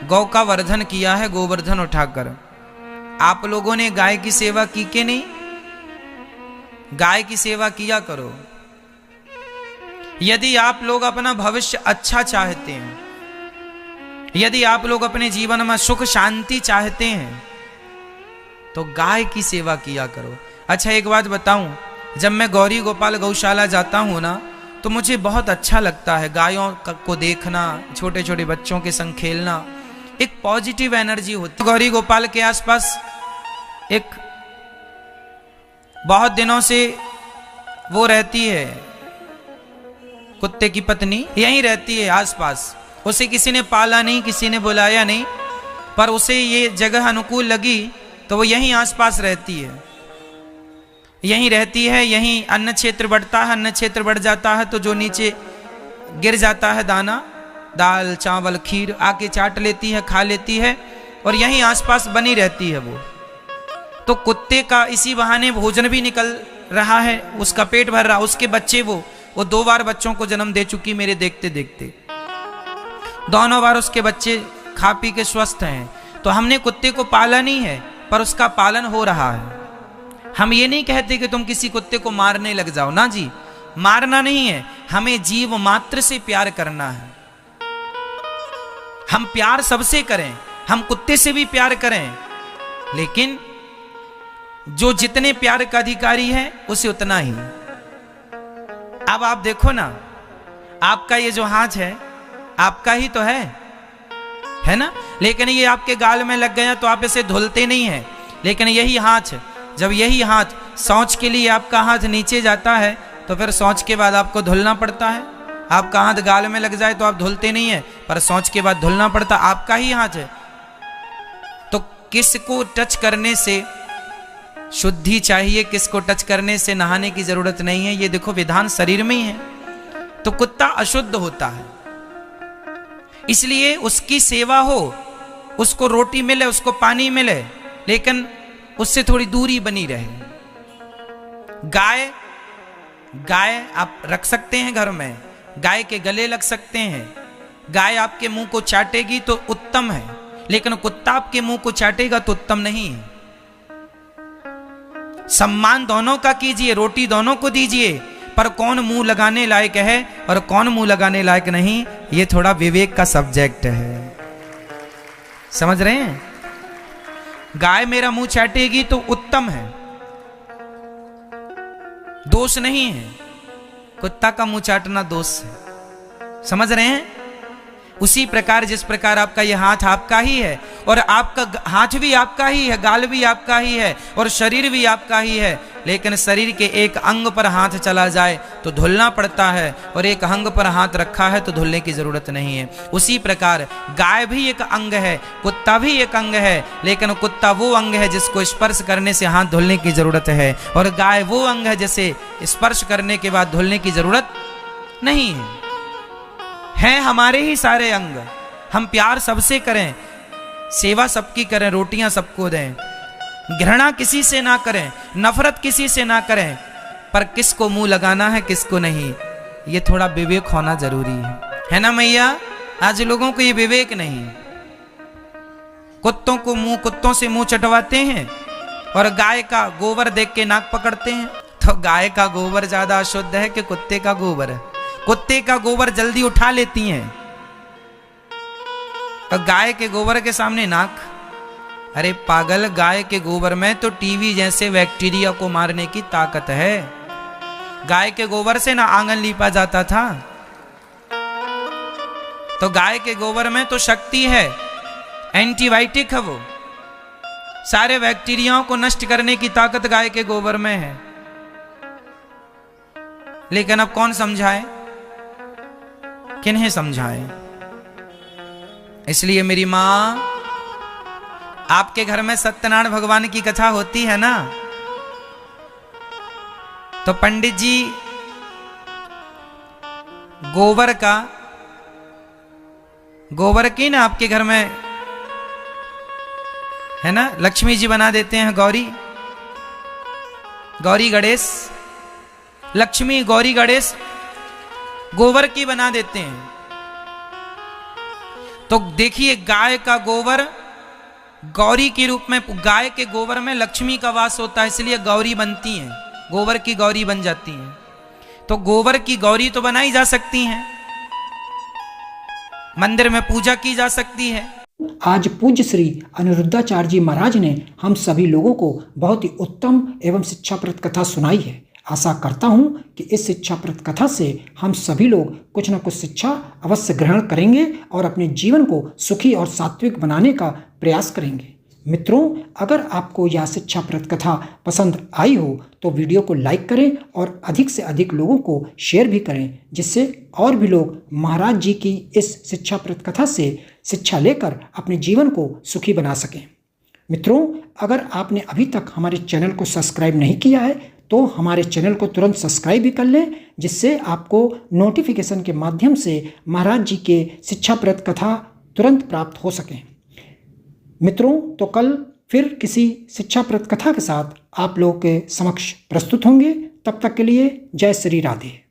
Speaker 1: गौ का वर्धन किया है, गोवर्धन उठाकर। आप लोगों ने गाय की सेवा की कि नहीं? गाय की सेवा किया करो। यदि आप लोग अपना भविष्य अच्छा चाहते हैं, यदि आप लोग अपने जीवन में सुख शांति चाहते हैं, तो गाय की सेवा किया करो। अच्छा, एक बात बताऊं, जब मैं गौरी गोपाल गौशाला जाता हूं ना, तो मुझे बहुत अच्छा लगता है गायों को देखना, छोटे छोटे बच्चों के संग खेलना, एक पॉजिटिव एनर्जी होती है। गौरी गोपाल के आसपास एक बहुत दिनों से वो रहती है, कुत्ते की पत्नी यहीं रहती है आसपास। उसे किसी ने पाला नहीं, किसी ने बुलाया नहीं, पर उसे ये जगह अनुकूल लगी तो वो यहीं आसपास रहती है, यहीं रहती है। यहीं अन्न क्षेत्र बढ़ता है, अन्न क्षेत्र बढ़ जाता है तो जो नीचे गिर जाता है दाना, दाल चावल खीर, आके चाट लेती है, खा लेती है और यहीं आसपास बनी रहती है वो। तो कुत्ते का इसी बहाने भोजन भी निकल रहा है, उसका पेट भर रहा। उसके बच्चे वो 2 बार बच्चों को जन्म दे चुकी मेरे देखते देखते, दोनों बार उसके बच्चे खा पी के स्वस्थ हैं। तो हमने कुत्ते को पाला नहीं है, पर उसका पालन हो रहा है। हम ये नहीं कहते कि तुम किसी कुत्ते को मारने लग जाओ, ना जी, मारना नहीं है, हमें जीव मात्र से प्यार करना है। हम प्यार सबसे करें, हम कुत्ते से भी प्यार करें, लेकिन जो जितने प्यार का अधिकारी है उसे उतना ही। अब आप देखो ना, आपका ये जो हाथ है आपका ही तो है ना, लेकिन ये आपके गाल में लग गया तो आप इसे धुलते नहीं हैं। लेकिन यही हाथ, जब यही हाथ शौच के लिए आपका हाथ नीचे जाता है तो फिर शौच के बाद आपको धुलना पड़ता है। आपका हाथ गाल में लग जाए तो आप धुलते नहीं है, पर शौच के बाद धुलना पड़ता, आपका ही हाथ है। तो किसको टच करने से शुद्धि चाहिए, किसको टच करने से नहाने की जरूरत नहीं है, ये देखो विधान शरीर में ही है। तो कुत्ता अशुद्ध होता है, इसलिए उसकी सेवा हो, उसको रोटी मिले, उसको पानी मिले, लेकिन उससे थोड़ी दूरी बनी रहे। गाय आप रख सकते हैं घर में, गाय के गले लग सकते हैं, गाय आपके मुंह को चाटेगी तो उत्तम है, लेकिन कुत्ता आपके मुंह को चाटेगा तो उत्तम नहीं है। सम्मान दोनों का कीजिए, रोटी दोनों को दीजिए, पर कौन मुंह लगाने लायक है और कौन मुंह लगाने लायक नहीं, ये थोड़ा विवेक का सब्जेक्ट है। समझ रहे हैं? गाय मेरा मुंह चाटेगी तो उत्तम है, दोष नहीं है। कुत्ता का मुंह चाटना दोष है। समझ रहे हैं? उसी प्रकार जिस प्रकार आपका यह हाथ आपका ही है, और आपका हाथ भी आपका ही है, गाल भी आपका ही है, और शरीर भी आपका ही है, लेकिन शरीर के एक अंग पर हाथ चला जाए तो धुलना पड़ता है, और एक अंग पर हाथ रखा है तो धुलने की जरूरत नहीं है। उसी प्रकार गाय भी एक अंग है, कुत्ता भी एक अंग है, लेकिन कुत्ता वो अंग है जिसको स्पर्श करने से हाथ धुलने की जरूरत है, और गाय वो अंग है जिसे स्पर्श करने के बाद धुलने की जरूरत नहीं है हमारे ही सारे अंग। हम प्यार सबसे करें, सेवा सबकी करें, रोटियां सबको दें, घृणा किसी से ना करें, नफरत किसी से ना करें, पर किसको मुंह लगाना है किसको नहीं, ये थोड़ा विवेक होना जरूरी है ना मैया? आज लोगों को ये विवेक नहीं। कुत्तों से मुंह चटवाते हैं और गाय का गोबर देख के नाक पकड़ते हैं। तो गाय का गोबर ज्यादा अशुद्ध है कि कुत्ते का गोबर? कुत्ते का गोबर जल्दी उठा लेती हैं, और गाय के गोबर के सामने नाक। अरे पागल, गाय के गोबर में तो टीवी जैसे बैक्टीरिया को मारने की ताकत है। गाय के गोबर से ना आंगन लीपा जाता था, तो गाय के गोबर में तो शक्ति है, एंटीबायोटिक है, वो सारे बैक्टीरियाओं को नष्ट करने की ताकत गाय के गोबर में है। लेकिन अब कौन समझाए, किन्हें समझाए? इसलिए मेरी मां, आपके घर में सत्यनारायण भगवान की कथा होती है ना, तो पंडित जी गोबर की ना आपके घर में है ना, लक्ष्मी जी बना देते हैं, गौरी गणेश, लक्ष्मी गौरी गणेश गोबर की बना देते हैं। तो देखिए, गाय का गोबर गौरी के रूप में, गाय के गोबर में लक्ष्मी का वास होता है, इसलिए गौरी बनती हैं, गोबर की गौरी बन जाती हैं। तो गोबर की गौरी तो बनाई जा सकती हैं, मंदिर में पूजा की जा सकती है।
Speaker 2: आज पूज्य श्री अनिरुद्धाचार्य जी महाराज ने हम सभी लोगों को बहुत ही उत्तम एवं शिक्षाप्रद कथा सुनाई है। आशा करता हूं कि इस शिक्षाप्रद कथा से हम सभी लोग कुछ न कुछ शिक्षा अवश्य ग्रहण करेंगे और अपने जीवन को सुखी और सात्विक बनाने का प्रयास करेंगे। मित्रों, अगर आपको यह शिक्षाप्रद कथा पसंद आई हो तो वीडियो को लाइक करें और अधिक से अधिक लोगों को शेयर भी करें, जिससे और भी लोग महाराज जी की इस शिक्षाप्रद कथा से शिक्षा लेकर अपने जीवन को सुखी बना सकें। मित्रों, अगर आपने अभी तक हमारे चैनल को सब्सक्राइब नहीं किया है तो हमारे चैनल को तुरंत सब्सक्राइब भी कर लें, जिससे आपको नोटिफिकेशन के माध्यम से महाराज जी के शिक्षाप्रद कथा तुरंत प्राप्त हो सकें। मित्रों, तो कल फिर किसी शिक्षाप्रद कथा के साथ आप लोगों के समक्ष प्रस्तुत होंगे। तब तक के लिए जय श्री राधे।